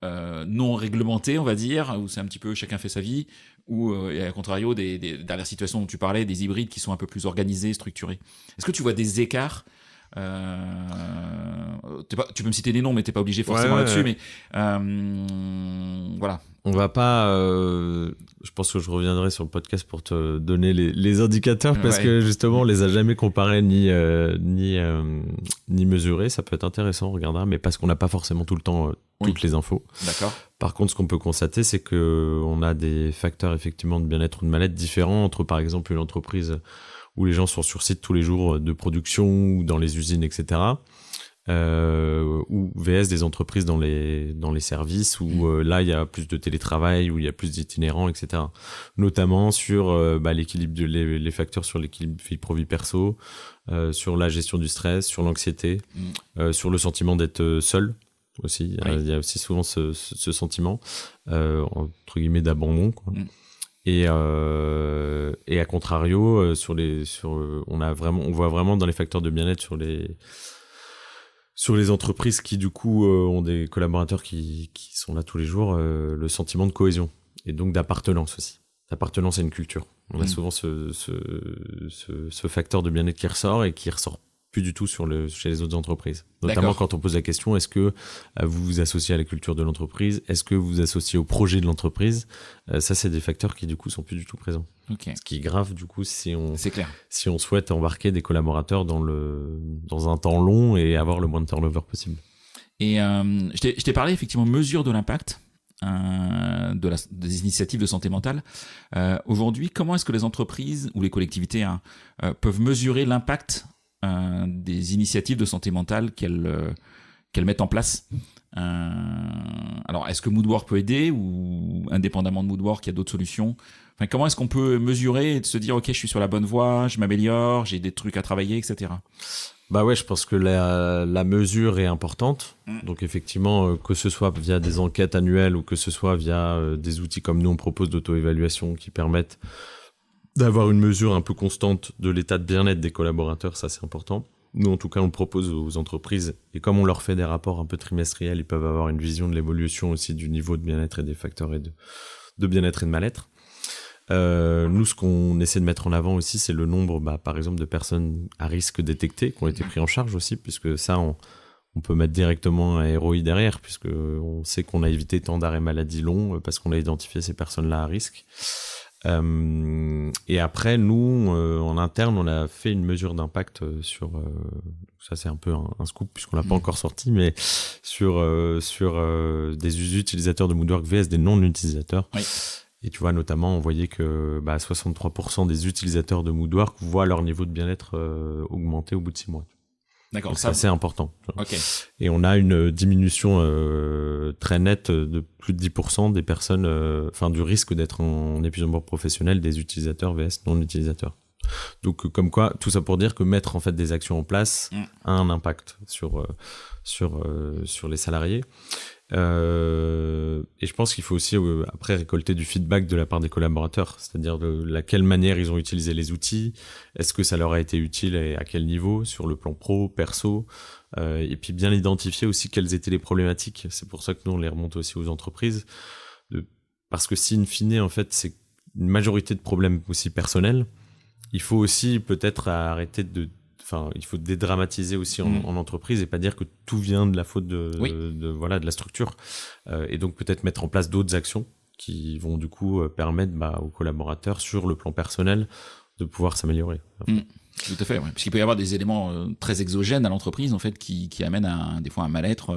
non réglementé, on va dire, où c'est un petit peu chacun fait sa vie, ou et à contrario dans la situation dont tu parlais, des hybrides qui sont un peu plus organisés, structurés. Est-ce que tu vois des écarts tu peux me citer des noms, mais t'es pas obligé forcément là-dessus. Mais voilà. On va pas. Je pense que je reviendrai sur le podcast pour te donner les indicateurs parce que justement on les a jamais comparés ni mesurés. Ça peut être intéressant, on regardera, mais parce qu'on n'a pas forcément tout le temps toutes les infos. D'accord. Par contre, ce qu'on peut constater, c'est que on a des facteurs effectivement de bien-être ou de mal-être différents entre, par exemple, une entreprise où les gens sont sur site tous les jours de production ou dans les usines, etc. Ou VS des entreprises dans les services où là il y a plus de télétravail, où il y a plus d'itinérants, etc. Notamment sur l'équilibre les facteurs sur l'équilibre vie pro vie perso, sur la gestion du stress, sur l'anxiété, sur le sentiment d'être seul aussi. Il y a aussi souvent ce sentiment entre guillemets d'abandon, quoi. Et à contrario, on voit vraiment dans les facteurs de bien-être sur les entreprises qui du coup ont des collaborateurs qui sont là tous les jours, le sentiment de cohésion et donc d'appartenance aussi. d'appartenance à une culture. On a souvent ce facteur de bien-être qui ressort et qui ressort plus du tout chez les autres entreprises. Notamment quand on pose la question, est-ce que vous vous associez à la culture de l'entreprise? Est-ce que vous vous associez au projet de l'entreprise? Ça, c'est des facteurs qui, du coup, sont plus du tout présents. Okay. Ce qui est grave, du coup, c'est clair. Si on souhaite embarquer des collaborateurs dans un temps long et avoir le moins de turnover possible. Et je t'ai parlé, effectivement, mesure de l'impact des initiatives de santé mentale. Aujourd'hui, comment est-ce que les entreprises ou les collectivités peuvent mesurer l'impact des initiatives de santé mentale qu'elles mettent en place? Alors, est-ce que Moodwork peut aider, ou indépendamment de Moodwork, il y a d'autres solutions? Enfin, comment est-ce qu'on peut mesurer et se dire, ok, je suis sur la bonne voie, je m'améliore, j'ai des trucs à travailler, etc. Bah ouais, je pense que la mesure est importante. Donc effectivement, que ce soit via des enquêtes annuelles ou que ce soit via des outils comme nous on propose d'auto-évaluation qui permettent d'avoir une mesure un peu constante de l'état de bien-être des collaborateurs, ça c'est important. Nous, en tout cas, on le propose aux entreprises. Et comme on leur fait des rapports un peu trimestriels, ils peuvent avoir une vision de l'évolution aussi du niveau de bien-être et des facteurs de bien-être et de mal-être. Nous, ce qu'on essaie de mettre en avant aussi, c'est le nombre, par exemple, de personnes à risque détectées qui ont été pris en charge aussi, puisque ça, on peut mettre directement un ROI derrière, puisque on sait qu'on a évité tant d'arrêts maladie longs parce qu'on a identifié ces personnes-là à risque. Et après, nous, en interne, on a fait une mesure d'impact sur ça, c'est un peu un scoop puisqu'on l'a pas encore sorti, mais sur des utilisateurs de Moodwork vs des non-utilisateurs. Oui. Et tu vois, notamment, on voyait que 63% des utilisateurs de Moodwork voient leur niveau de bien-être augmenter au bout de 6 mois. D'accord. Donc, c'est assez important. Okay. Et on a une diminution très nette de plus de 10% des personnes, du risque d'être en épuisement professionnel des utilisateurs vs non-utilisateurs. Donc, comme quoi, tout ça pour dire que mettre en fait des actions en place a un impact sur les salariés. Et je pense qu'il faut aussi après récolter du feedback de la part des collaborateurs, c'est-à-dire de quelle manière ils ont utilisé les outils, est-ce que ça leur a été utile et à quel niveau sur le plan pro, perso, et puis bien identifier aussi quelles étaient les problématiques. C'est pour ça que nous on les remonte aussi aux entreprises, parce que si in fine en fait c'est une majorité de problèmes aussi personnels, il faut aussi peut-être arrêter il faut dédramatiser aussi en entreprise et pas dire que tout vient de la faute de la structure. Et donc peut-être mettre en place d'autres actions qui vont du coup permettre aux collaborateurs sur le plan personnel de pouvoir s'améliorer. Tout à fait, ouais. Parce qu'il peut y avoir des éléments très exogènes à l'entreprise en fait qui amènent des fois un mal-être.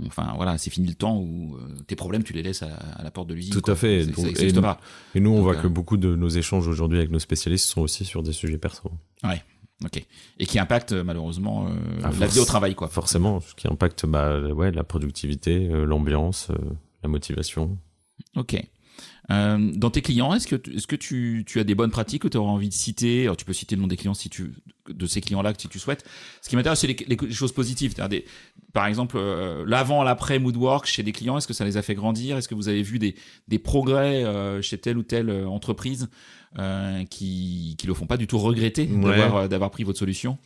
Enfin voilà, c'est fini le temps où tes problèmes tu les laisses à la porte de l'usine. Tout à fait. Ça n'existe pas. Et nous on voit que beaucoup de nos échanges aujourd'hui avec nos spécialistes sont aussi sur des sujets perso. Ouais. Ok. Et qui impacte malheureusement la vie au travail, quoi. Forcément, ce qui impacte la productivité, l'ambiance, la motivation. Ok. Dans tes clients, est-ce que tu as des bonnes pratiques que tu auras envie de citer? Alors, tu peux citer le nom des clients de ces clients-là si tu souhaites. Ce qui m'intéresse, c'est les choses positives. Par exemple, l'avant, l'après Moodwork chez des clients, est-ce que ça les a fait grandir? Est-ce que vous avez vu des progrès chez telle ou telle entreprise qui le font pas du tout regretter d'avoir pris votre solution?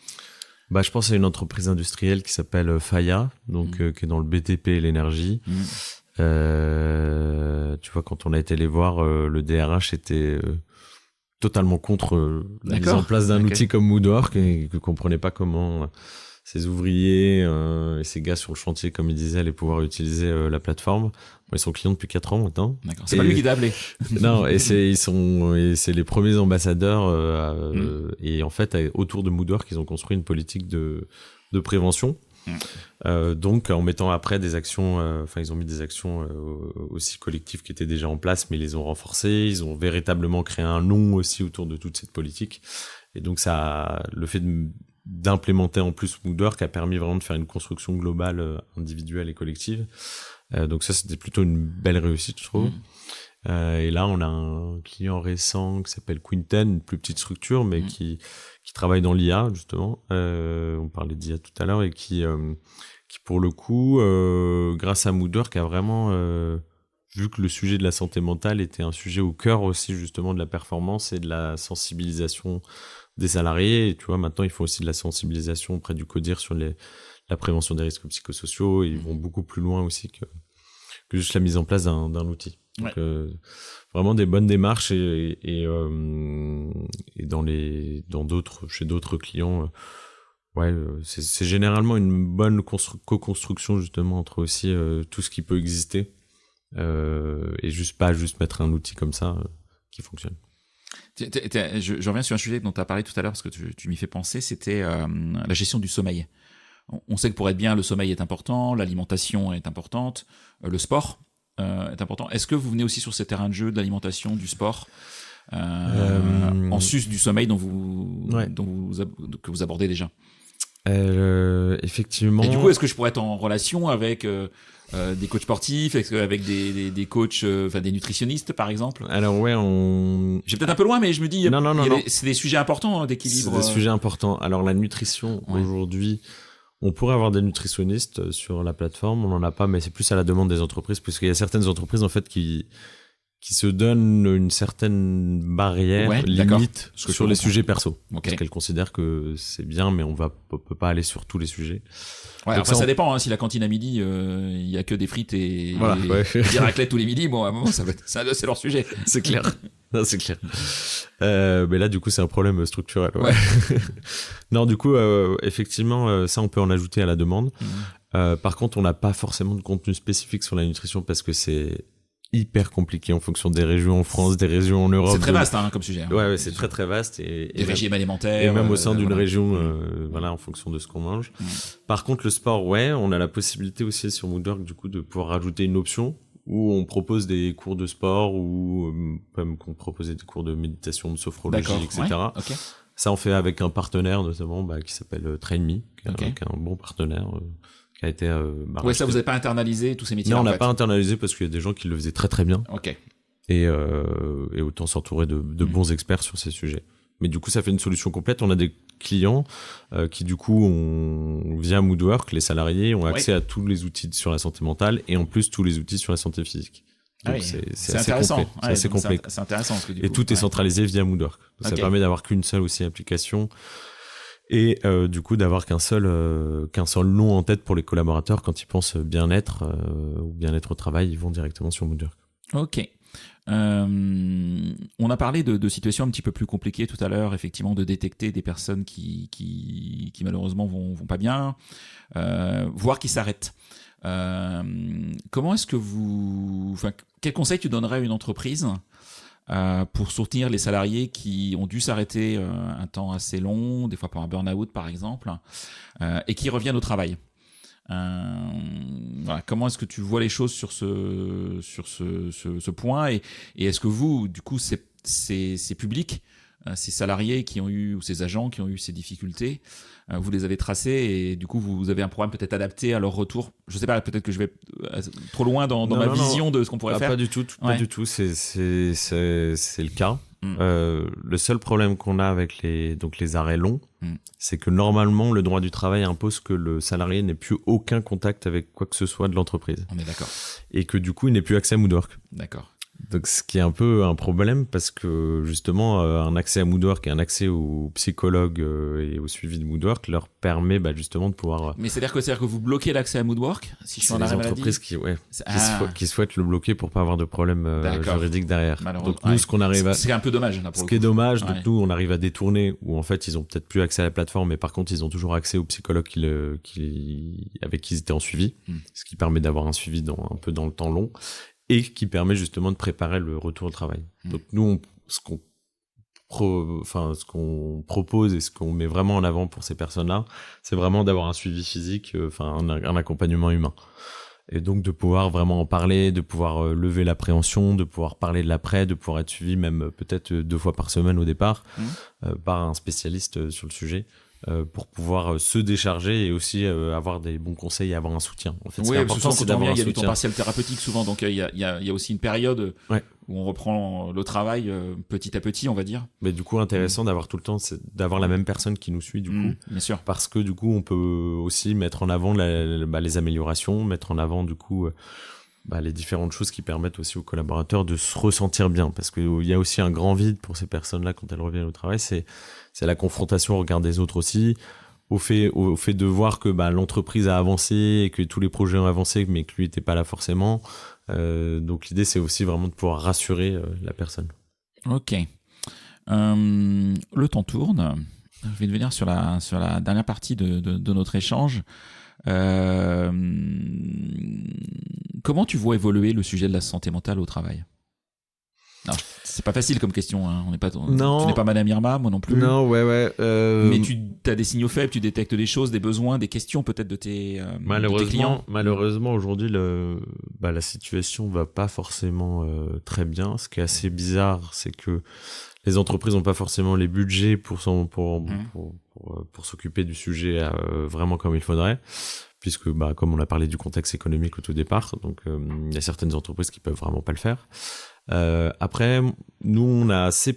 Je pense à une entreprise industrielle qui s'appelle Faya, qui est dans le BTP et l'énergie. Tu vois, quand on a été les voir, le DRH était totalement contre la mise en place d'un outil comme Moodwork et ne comprenait pas comment ces ouvriers et ces gars sur le chantier, comme il disait, allaient pouvoir utiliser la plateforme. Ils sont clients depuis 4 ans maintenant. D'accord. C'est pas lui qui t'a appelé. Non, et c'est les premiers ambassadeurs et en fait autour de Moodwork, ils ont construit une politique de prévention. Donc en mettant après des actions, ils ont mis des actions aussi collectives qui étaient déjà en place, mais ils les ont renforcées. Ils ont véritablement créé un nom aussi autour de toute cette politique. Et donc le fait d'implémenter en plus Moodwork a permis vraiment de faire une construction globale, individuelle et collective. Donc ça, c'était plutôt une belle réussite, je trouve. Et là, on a un client récent qui s'appelle Quinten, une plus petite structure, mais qui travaille dans l'IA, justement. On parlait d'IA tout à l'heure, et qui pour le coup, grâce à Moodwork, a vraiment vu que le sujet de la santé mentale était un sujet au cœur aussi, justement, de la performance et de la sensibilisation des salariés. Et tu vois, maintenant, ils font aussi de la sensibilisation auprès du CODIR sur la prévention des risques psychosociaux. Et ils vont beaucoup plus loin aussi que juste la mise en place d'un outil. Donc, vraiment des bonnes démarches et chez d'autres clients, c'est généralement une bonne co-construction justement entre aussi tout ce qui peut exister et pas juste mettre un outil comme ça qui fonctionne. Je reviens sur un sujet dont tu as parlé tout à l'heure parce que tu m'y fais penser, c'était la gestion du sommeil. On sait que pour être bien, le sommeil est important, l'alimentation est importante, le sport est important. Est-ce que vous venez aussi sur ces terrains de jeu de l'alimentation, du sport, en sus du sommeil que vous abordez déjà? Effectivement. Et du coup, est-ce que je pourrais être en relation avec des coachs sportifs, avec des coachs, des nutritionnistes par exemple? Alors j'ai peut-être un peu loin, mais je me dis, non. C'est des sujets importants d'équilibre. C'est des sujets importants. Alors la nutrition aujourd'hui, on pourrait avoir des nutritionnistes sur la plateforme, on n'en a pas, mais c'est plus à la demande des entreprises, puisqu'il y a certaines entreprises en fait qui se donnent une certaine barrière, limite sur les sujets perso. Parce qu'elles considèrent que c'est bien, mais on peut pas aller sur tous les sujets. Ouais, ça dépend, hein, si la cantine à midi, il y a que des frites et des raclettes tous les midis, bon, à un moment, c'est leur sujet. C'est clair. Non, c'est clair. Mais là, du coup, c'est un problème structurel. Ouais. Non, du coup, effectivement, ça, on peut en ajouter à la demande. Par contre, on n'a pas forcément de contenu spécifique sur la nutrition parce que c'est hyper compliqué en fonction des régions en France, des régions en Europe. C'est très vaste, comme sujet. Hein. Ouais, c'est très très vaste et régimes alimentaires. Et même au sein d'une région, en fonction de ce qu'on mange. Par contre, le sport, on a la possibilité aussi sur Moodwork, du coup, de pouvoir rajouter une option où on propose des cours de sport ou même qu'on proposait des cours de méditation, de sophrologie, etc. Ouais, okay. Ça, on fait avec un partenaire notamment qui s'appelle TrainMe, qui est un bon partenaire. Qui a été ça vous n'avez pas internalisé tous ces métiers? Non, on n'a pas internalisé parce qu'il y a des gens qui le faisaient très très bien. Ok. Et autant s'entourer de bons experts sur ces sujets. Mais du coup, ça fait une solution complète. On a des clients qui du coup via Moodwork, les salariés ont accès à tous les outils sur la santé mentale et en plus tous les outils sur la santé physique. Donc c'est assez intéressant. C'est assez complet. C'est intéressant parce que du coup, tout est centralisé via Moodwork. Ça permet d'avoir qu'une seule aussi application. Et du coup d'avoir qu'un seul nom en tête pour les collaborateurs quand ils pensent bien-être ou bien-être au travail, ils vont directement sur Moodwork. Ok. On a parlé de situations un petit peu plus compliquées tout à l'heure, effectivement, de détecter des personnes qui malheureusement vont pas bien, voire qui s'arrêtent. Comment est-ce que quel conseil tu donnerais à une entreprise pour soutenir les salariés qui ont dû s'arrêter un temps assez long, des fois par un burn-out par exemple, et qui reviennent au travail? Comment est-ce que tu vois les choses sur ce point, et est-ce que vous, du coup, ces publics, ces salariés qui ont eu, ou ces agents qui ont eu ces difficultés, vous les avez tracés et du coup vous avez un programme peut-être adapté à leur retour? Je sais pas, peut-être que je vais trop loin dans ma vision de ce qu'on pourrait faire. Pas du tout, pas du tout. C'est le cas. Le seul problème qu'on a avec les arrêts longs, c'est que normalement le droit du travail impose que le salarié n'ait plus aucun contact avec quoi que ce soit de l'entreprise. On est d'accord. Et que du coup il n'ait plus accès à Moodwork. D'accord. Donc ce qui est un peu un problème parce que justement un accès à Moodwork et un accès aux psychologues et au suivi de Moodwork leur permet justement de pouvoir. Mais c'est-à-dire que vous bloquez l'accès à Moodwork si je suis en arrêt maladie? C'est les entreprises qui souhaitent le bloquer pour pas avoir de problème juridique derrière. Donc nous ce qu'on arrive à. C'est un peu dommage là pour ce qui est dommage. Donc nous on arrive à détourner où en fait ils ont peut-être plus accès à la plateforme mais par contre ils ont toujours accès aux psychologues avec qui ils étaient en suivi, ce qui permet d'avoir un suivi un peu dans le temps long. Et qui permet justement de préparer le retour au travail. Donc nous, ce qu'on propose et ce qu'on met vraiment en avant pour ces personnes-là, c'est vraiment d'avoir un suivi physique, un accompagnement humain. Et donc de pouvoir vraiment en parler, de pouvoir lever l'appréhension, de pouvoir parler de l'après, de pouvoir être suivi même peut-être 2 fois par semaine au départ par un spécialiste sur le sujet. Pour pouvoir se décharger et aussi avoir des bons conseils et avoir un soutien. En fait, oui, souvent quand on vient, il y a du temps partiel thérapeutique souvent, donc il y a aussi une période où on reprend le travail petit à petit, on va dire. Mais du coup, intéressant d'avoir tout le temps, d'avoir la même personne qui nous suit du coup. Bien sûr. Parce que du coup, on peut aussi mettre en avant les améliorations, mettre en avant du coup les différentes choses qui permettent aussi aux collaborateurs de se ressentir bien. Parce qu'il y a aussi un grand vide pour ces personnes-là quand elles reviennent au travail, c'est la confrontation au regard des autres aussi, au fait de voir que l'entreprise a avancé et que tous les projets ont avancé, mais que lui n'était pas là forcément. Donc l'idée, c'est aussi vraiment de pouvoir rassurer la personne. Ok. Le temps tourne. Je vais devenir sur la dernière partie de notre échange. Comment tu vois évoluer le sujet de la santé mentale au travail? Alors, c'est pas facile comme question, hein. Non. Tu n'es pas Madame Irma, moi non plus. Non, ouais. Mais tu as des signaux faibles, tu détectes des choses, des besoins, des questions peut-être de tes clients. Malheureusement, aujourd'hui, la situation va pas forcément très bien. Ce qui est assez bizarre, c'est que les entreprises n'ont pas forcément les budgets pour s'occuper du sujet vraiment comme il faudrait, puisque comme on a parlé du contexte économique au tout départ, donc il y a certaines entreprises qui peuvent vraiment pas le faire. Après, nous, on a assez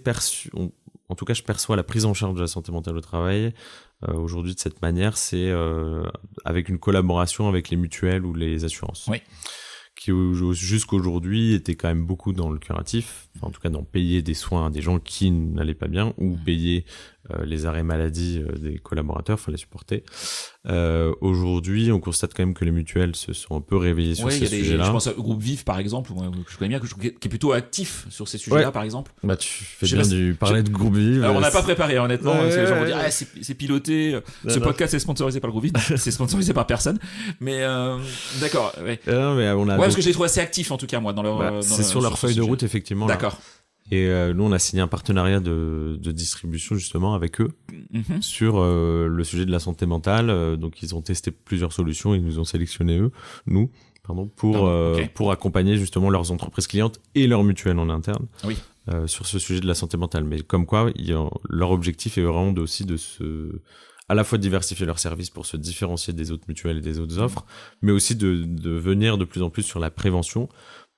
en tout cas, je perçois la prise en charge de la santé mentale au travail aujourd'hui de cette manière, c'est avec une collaboration avec les mutuelles ou les assurances. Oui. Qui jusqu'aujourd'hui étaient quand même beaucoup dans le curatif, en tout cas dans payer des soins à des gens qui n'allaient pas bien, ou payer les arrêts maladie des collaborateurs, les supporter. Aujourd'hui, on constate quand même que les mutuelles se sont un peu réveillées sur ces sujets-là. Je pense au groupe Vif, par exemple, que je connais bien, qui est plutôt actif sur ces sujets-là, par exemple. Tu fais bien parler de groupe Vif. Alors, on n'a pas préparé, honnêtement, parce que les gens vont dire, c'est piloté, ce podcast est sponsorisé par le groupe Vif, c'est sponsorisé par personne. Mais, d'accord, ouais. Parce que je les trouve assez actifs, en tout cas, moi, dans leur... c'est sur leur feuille de route, effectivement. D'accord. Et nous, on a signé un partenariat de distribution justement avec eux sur le sujet de la santé mentale. Donc, ils ont testé plusieurs solutions. Ils nous ont sélectionné pour accompagner justement leurs entreprises clientes et leurs mutuelles en interne sur ce sujet de la santé mentale. Mais comme quoi, leur objectif est vraiment à la fois de diversifier leurs services pour se différencier des autres mutuelles et des autres offres, mais aussi de venir de plus en plus sur la prévention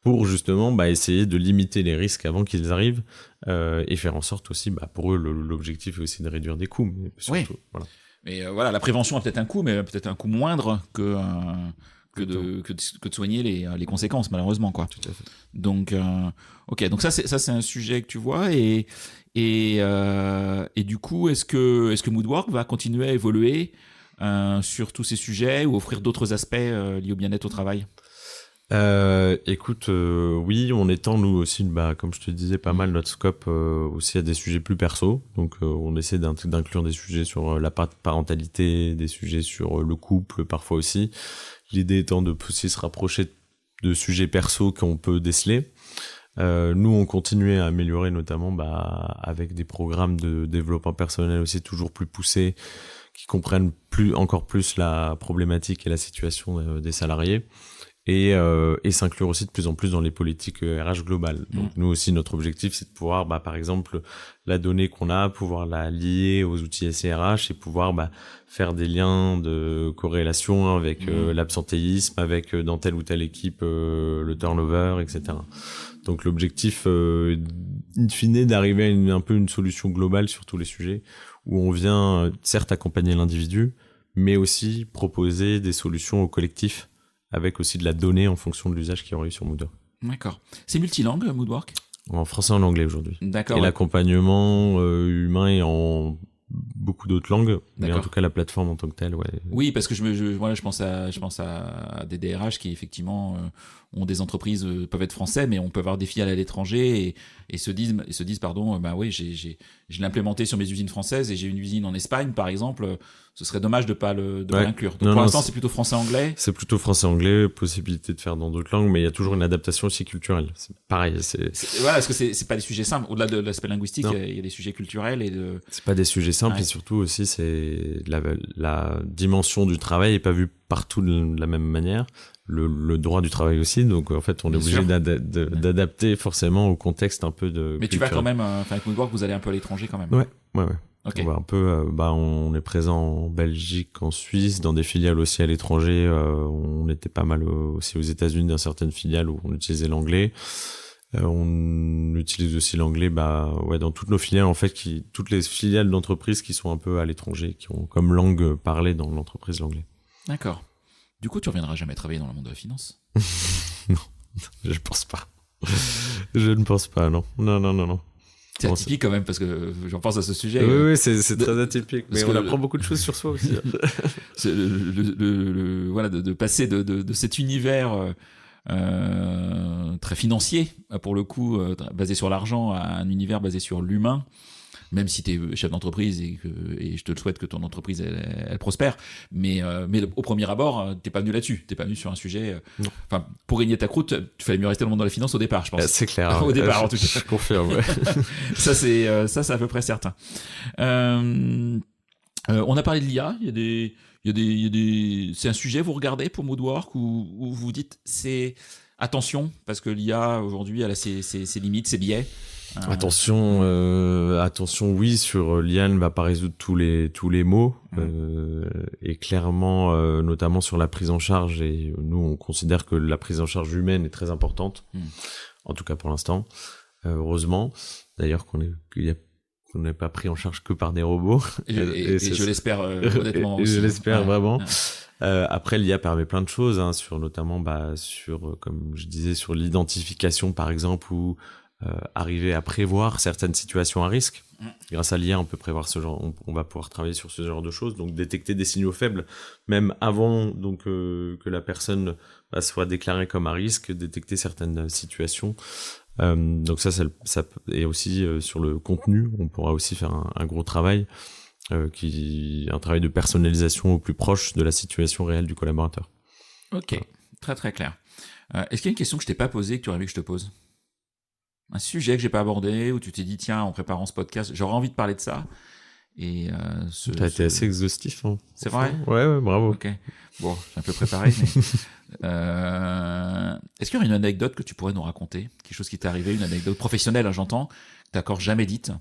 pour justement essayer de limiter les risques avant qu'ils arrivent et faire en sorte aussi, pour eux, l'objectif est aussi de réduire des coûts. Mais surtout, voilà. Mais la prévention a peut-être un coût, mais peut-être un coût moindre que de soigner les conséquences, malheureusement, quoi. Tout à fait. Donc, ok, donc ça c'est un sujet que tu vois et du coup, est-ce que Moodwork va continuer à évoluer sur tous ces sujets ou offrir d'autres aspects liés au bien-être au travail? Écoute, oui, on étend nous aussi, comme je te disais, pas mal notre scope aussi à des sujets plus perso. Donc, on essaie d'inclure des sujets sur la parentalité, des sujets sur le couple, parfois aussi. L'idée étant de aussi se rapprocher de sujets perso qu'on peut déceler. Nous, on continue à améliorer, notamment avec des programmes de développement personnel aussi toujours plus poussés, qui comprennent encore plus la problématique et la situation des salariés. Et s'inclure aussi de plus en plus dans les politiques RH globales. Donc nous aussi, notre objectif, c'est de pouvoir, par exemple, la donnée qu'on a, pouvoir la lier aux outils SIRH et pouvoir faire des liens de corrélation avec l'absentéisme, avec dans telle ou telle équipe le turnover, etc. Donc l'objectif, in fine, d'arriver à un peu une solution globale sur tous les sujets, où on vient certes accompagner l'individu, mais aussi proposer des solutions au collectif, avec aussi de la donnée en fonction de l'usage qu'il y aurait eu sur Moodwork. D'accord. C'est multilingue, Moodwork? En français et en anglais aujourd'hui. D'accord. Et l'accompagnement humain est en beaucoup d'autres langues, mais en tout cas la plateforme en tant que telle, ouais. Oui, parce que je pense à des DRH qui effectivement ont des entreprises, peuvent être français, mais on peut avoir des filiales à l'étranger et se disent oui, je l'ai implémenté sur mes usines françaises et j'ai une usine en Espagne par exemple. Ce serait dommage de pas l'inclure. Donc pour l'instant, c'est plutôt français-anglais. C'est plutôt français-anglais, possibilité de faire dans d'autres langues, mais il y a toujours une adaptation aussi culturelle. C'est pareil. Voilà, parce que c'est pas des sujets simples. Au-delà de l'aspect linguistique, il y a des sujets culturels C'est pas des sujets simples, et surtout aussi, c'est la dimension du travail est pas vue partout de la même manière. Le droit du travail aussi, donc en fait on est obligé d'adapter forcément au contexte un peu de. Mais tu vas quand même, avec Moodwork, vous allez un peu à l'étranger quand même. Ouais. Okay. On va un peu, on est présent en Belgique, en Suisse, dans des filiales aussi à l'étranger. On était pas mal aussi aux États-Unis dans certaines filiales où on utilisait l'anglais. On utilise aussi l'anglais, dans toutes nos filiales en fait, toutes les filiales d'entreprises qui sont un peu à l'étranger, qui ont comme langue parlée dans l'entreprise l'anglais. D'accord. Du coup, tu reviendras jamais travailler dans le monde de la finance? Non, je pense pas. Je ne pense pas, non. C'est atypique quand même, parce que j'en pense à ce sujet. Oui, c'est très atypique. Mais on apprend beaucoup de choses sur soi aussi. Voilà, de passer de cet univers très financier, pour le coup, basé sur l'argent, à un univers basé sur l'humain. Même si tu es chef d'entreprise et je te le souhaite que ton entreprise elle prospère, mais au premier abord, t'es pas venu là-dessus, t'es pas venu sur un sujet. Enfin, pour gagner ta croûte, il fallait mieux rester dans le monde de la finance au départ, je pense. C'est clair. Au départ, en tout cas. Je confirme. Ouais. Ça c'est à peu près certain. On a parlé de l'IA. C'est un sujet vous regardez pour Moodwork où vous dites c'est attention parce que l'IA aujourd'hui elle a ses limites, ses biais. Attention, oui, sur l'IA, elle ne va pas résoudre tous les maux, et clairement, notamment sur la prise en charge. Et nous, on considère que la prise en charge humaine est très importante, en tout cas pour l'instant. Heureusement, d'ailleurs, qu'on n'est pas pris en charge que par des robots. Et je l'espère honnêtement. Et je l'espère vraiment. Après, l'IA permet plein de choses, sur notamment, sur, comme je disais, sur l'identification, par exemple, ou arriver à prévoir certaines situations à risque. Grâce à l'IA, on peut prévoir on va pouvoir travailler sur ce genre de choses, donc détecter des signaux faibles, même avant que la personne soit déclarée comme à risque, détecter certaines situations. Donc ça et aussi sur le contenu, on pourra aussi faire un gros travail, un travail de personnalisation au plus proche de la situation réelle du collaborateur. Ok, très très clair. Est-ce qu'il y a une question que je t'ai pas posée que tu aurais aimé que je te pose ? Un sujet que j'ai pas abordé, où tu t'es dit, tiens, en préparant ce podcast, j'aurais envie de parler de ça. Et t'as été assez exhaustif. C'est vrai ? Ouais, bravo. Ok. Bon, j'ai un peu préparé. Mais est-ce qu'il y aurait une anecdote que tu pourrais nous raconter ? Quelque chose qui t'est arrivé, une anecdote professionnelle, j'entends, que t'as encore jamais dite,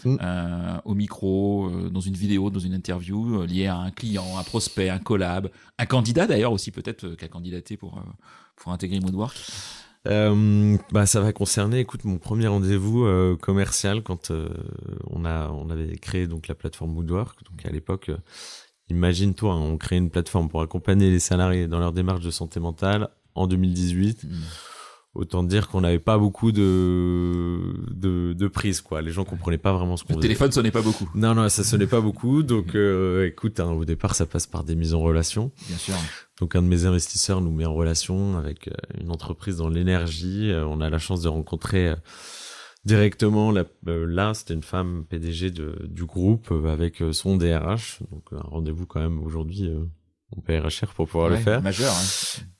au micro, dans une vidéo, dans une interview, liée à un client, un prospect, un collab, un candidat d'ailleurs aussi peut-être qui a candidaté pour intégrer Moodwork. Ça va concerner, écoute, mon premier rendez-vous commercial quand on avait créé donc la plateforme Moodwork. Donc à l'époque, imagine-toi, on crée une plateforme pour accompagner les salariés dans leur démarche de santé mentale en 2018. Autant dire qu'on n'avait pas beaucoup de prise, quoi. Les gens comprenaient pas vraiment ce qu'on faisait. Le téléphone sonnait pas beaucoup. Non, ça sonnait pas beaucoup. Donc, écoute, au départ, ça passe par des mises en relation. Bien sûr. Donc, un de mes investisseurs nous met en relation avec une entreprise dans l'énergie. On a la chance de rencontrer directement là, c'était une femme PDG du groupe avec son DRH. Donc, un rendez-vous quand même aujourd'hui. On paye cher pour pouvoir le faire. Majeur.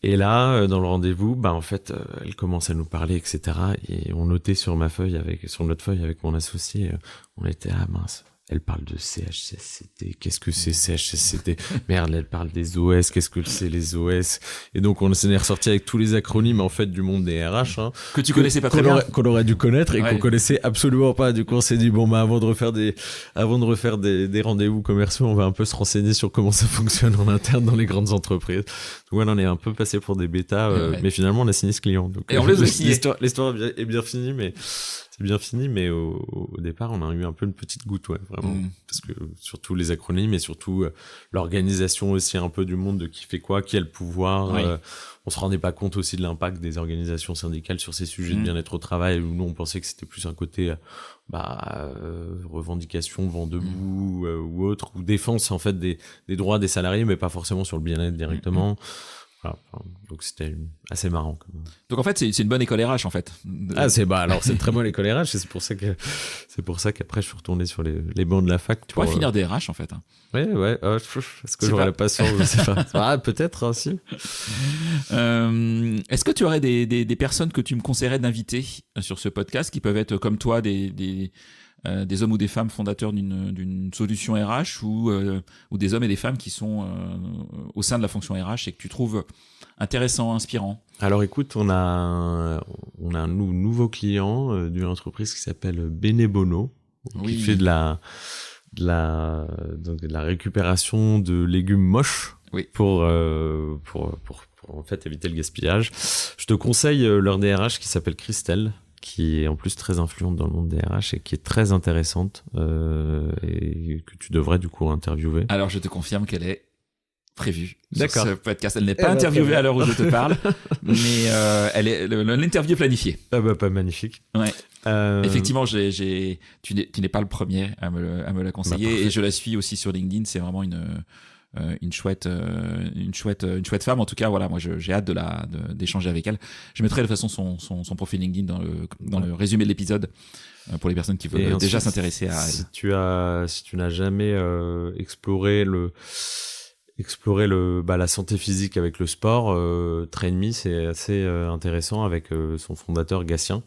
Et là, dans le rendez-vous, en fait, elle commence à nous parler, etc. Et on notait sur notre feuille avec mon associé, on était mince. Elle parle de CHSCT. Qu'est-ce que c'est CHSCT ? Merde, elle parle des OS. Qu'est-ce que c'est les OS ? Et donc, on s'en est ressorti avec tous les acronymes, en fait, du monde des RH. Que tu connaissais pas très bien. Qu'on aurait dû connaître et qu'on connaissait absolument pas. Du coup, on s'est dit, avant de refaire des rendez-vous commerciaux, on va un peu se renseigner sur comment ça fonctionne en interne dans les grandes entreprises. Donc, on est un peu passé pour des bêtas, mais finalement, on a signé ce client. Donc, et on les a signés. L'histoire est bien finie, mais au départ, on a eu un peu une petite goutte, vraiment. Parce que surtout les acronymes et surtout l'organisation aussi un peu du monde de qui fait quoi, qui a le pouvoir. On se rendait pas compte aussi de l'impact des organisations syndicales sur ces sujets de bien-être au travail, où nous, on pensait que c'était plus un côté revendication, vent debout ou autre, ou défense en fait des droits des salariés, mais pas forcément sur le bien-être directement. Voilà, donc c'était assez marrant quand même. Donc en fait c'est une bonne école RH en fait. C'est une très bonne école RH, et c'est pour ça qu'après je suis retourné sur les bancs de la fac. Tu pourrais finir des RH en fait. Ouais. Est-ce que j'aurais la patience ? Je sais pas. Peut-être si. Est-ce que tu aurais des personnes que tu me conseillerais d'inviter sur ce podcast qui peuvent être comme toi des hommes ou des femmes fondateurs d'une solution RH ou des hommes et des femmes qui sont au sein de la fonction RH et que tu trouves intéressant, inspirant? Alors écoute, on a un nouveau client d'une entreprise qui s'appelle Benebono, qui fait de la récupération de légumes moches pour en fait éviter le gaspillage. Je te conseille leur DRH qui s'appelle Christelle, qui est en plus très influente dans le monde des RH et qui est très intéressante et que tu devrais du coup interviewer. Alors je te confirme qu'elle est prévue sur ce podcast. Elle n'est pas interviewée à l'heure où je te parle, mais l'interview est planifiée. Pas magnifique. Ouais. Effectivement, tu n'es pas le premier à me la conseiller et je la suis aussi sur LinkedIn. C'est vraiment une chouette femme. En tout cas, voilà, moi j'ai hâte d'échanger avec elle. Je mettrai de toute façon son profil LinkedIn dans le résumé de l'épisode pour les personnes qui veulent déjà s'intéresser à elle. Si tu n'as jamais exploré la santé physique avec le sport, Train Me, c'est assez intéressant avec son fondateur Gatien,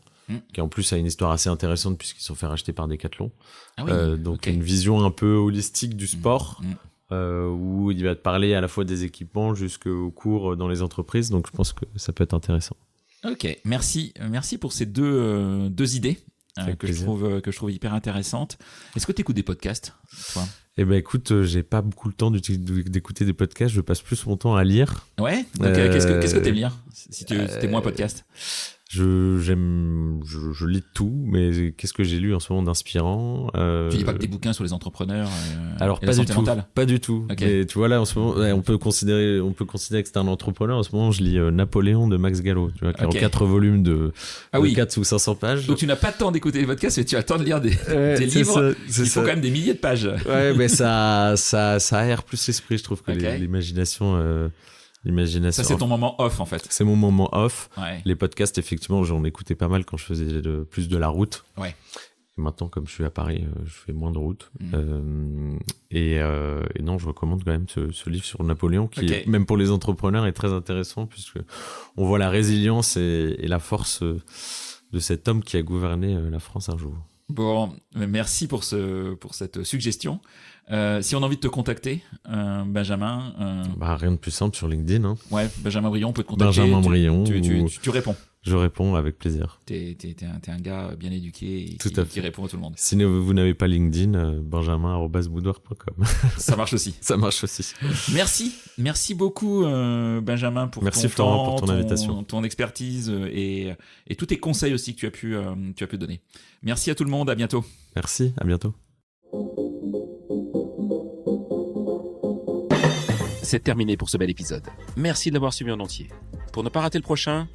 qui en plus a une histoire assez intéressante puisqu'ils sont fait racheter par Decathlon. Ah oui, donc une vision un peu holistique du sport. Où il va te parler à la fois des équipements jusqu'aux cours dans les entreprises. Donc, je pense que ça peut être intéressant. Ok, merci pour ces deux idées que je trouve hyper intéressantes. Est-ce que tu écoutes des podcasts, toi ? Eh ben, écoute, j'ai pas beaucoup le temps d'écouter des podcasts. Je passe plus mon temps à lire. Ouais. Donc, qu'est-ce que t'aimes lire si t'es moins podcast ? Je lis tout, mais qu'est-ce que j'ai lu en ce moment d'inspirant Tu lis pas que des bouquins sur les entrepreneurs alors et la santé mentale ? Pas du tout. Okay. Mais tu vois là en ce moment, on peut considérer que c'est un entrepreneur. En ce moment, je lis Napoléon de Max Gallo, tu vois, qui est en 4 volumes de 4 ou 500 pages. Donc tu n'as pas le temps d'écouter les podcasts, mais tu as le temps de lire des livres. Il faut quand même des milliers de pages. Ouais, mais ça aère plus l'esprit, je trouve, que l'imagination. Ça, c'est ton moment off, en fait. C'est mon moment off. Ouais. Les podcasts, effectivement, j'en écoutais pas mal quand je faisais plus de la route. Ouais. Et maintenant, comme je suis à Paris, je fais moins de route. Et non, je recommande quand même ce livre sur Napoléon, qui, même pour les entrepreneurs, est très intéressant, puisque on voit la résilience et la force de cet homme qui a gouverné la France un jour. Bon, merci pour cette suggestion. Si on a envie de te contacter, Benjamin... rien de plus simple sur LinkedIn. Hein. Ouais, Benjamin Brion, on peut te contacter. Benjamin Brion. Tu réponds. Je réponds avec plaisir. T'es un gars bien éduqué et qui répond à tout le monde. Si vous n'avez pas LinkedIn, benjamin@boudoir.com. Ça marche aussi. Ça marche aussi. Merci beaucoup, Benjamin, pour Florent, pour ton invitation, ton expertise et tous tes conseils aussi que tu as pu donner. Merci à tout le monde, à bientôt. Merci, à bientôt. C'est terminé pour ce bel épisode. Merci de l'avoir suivi en entier. Pour ne pas rater le prochain,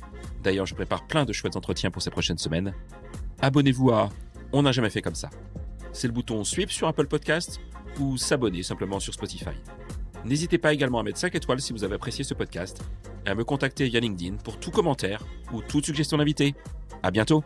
d'ailleurs je prépare plein de chouettes entretiens pour ces prochaines semaines, abonnez-vous à On n'a jamais fait comme ça. C'est le bouton Sweep sur Apple Podcast ou s'abonner simplement sur Spotify. N'hésitez pas également à mettre 5 étoiles si vous avez apprécié ce podcast et à me contacter via LinkedIn pour tout commentaire ou toute suggestion d'invité. À bientôt.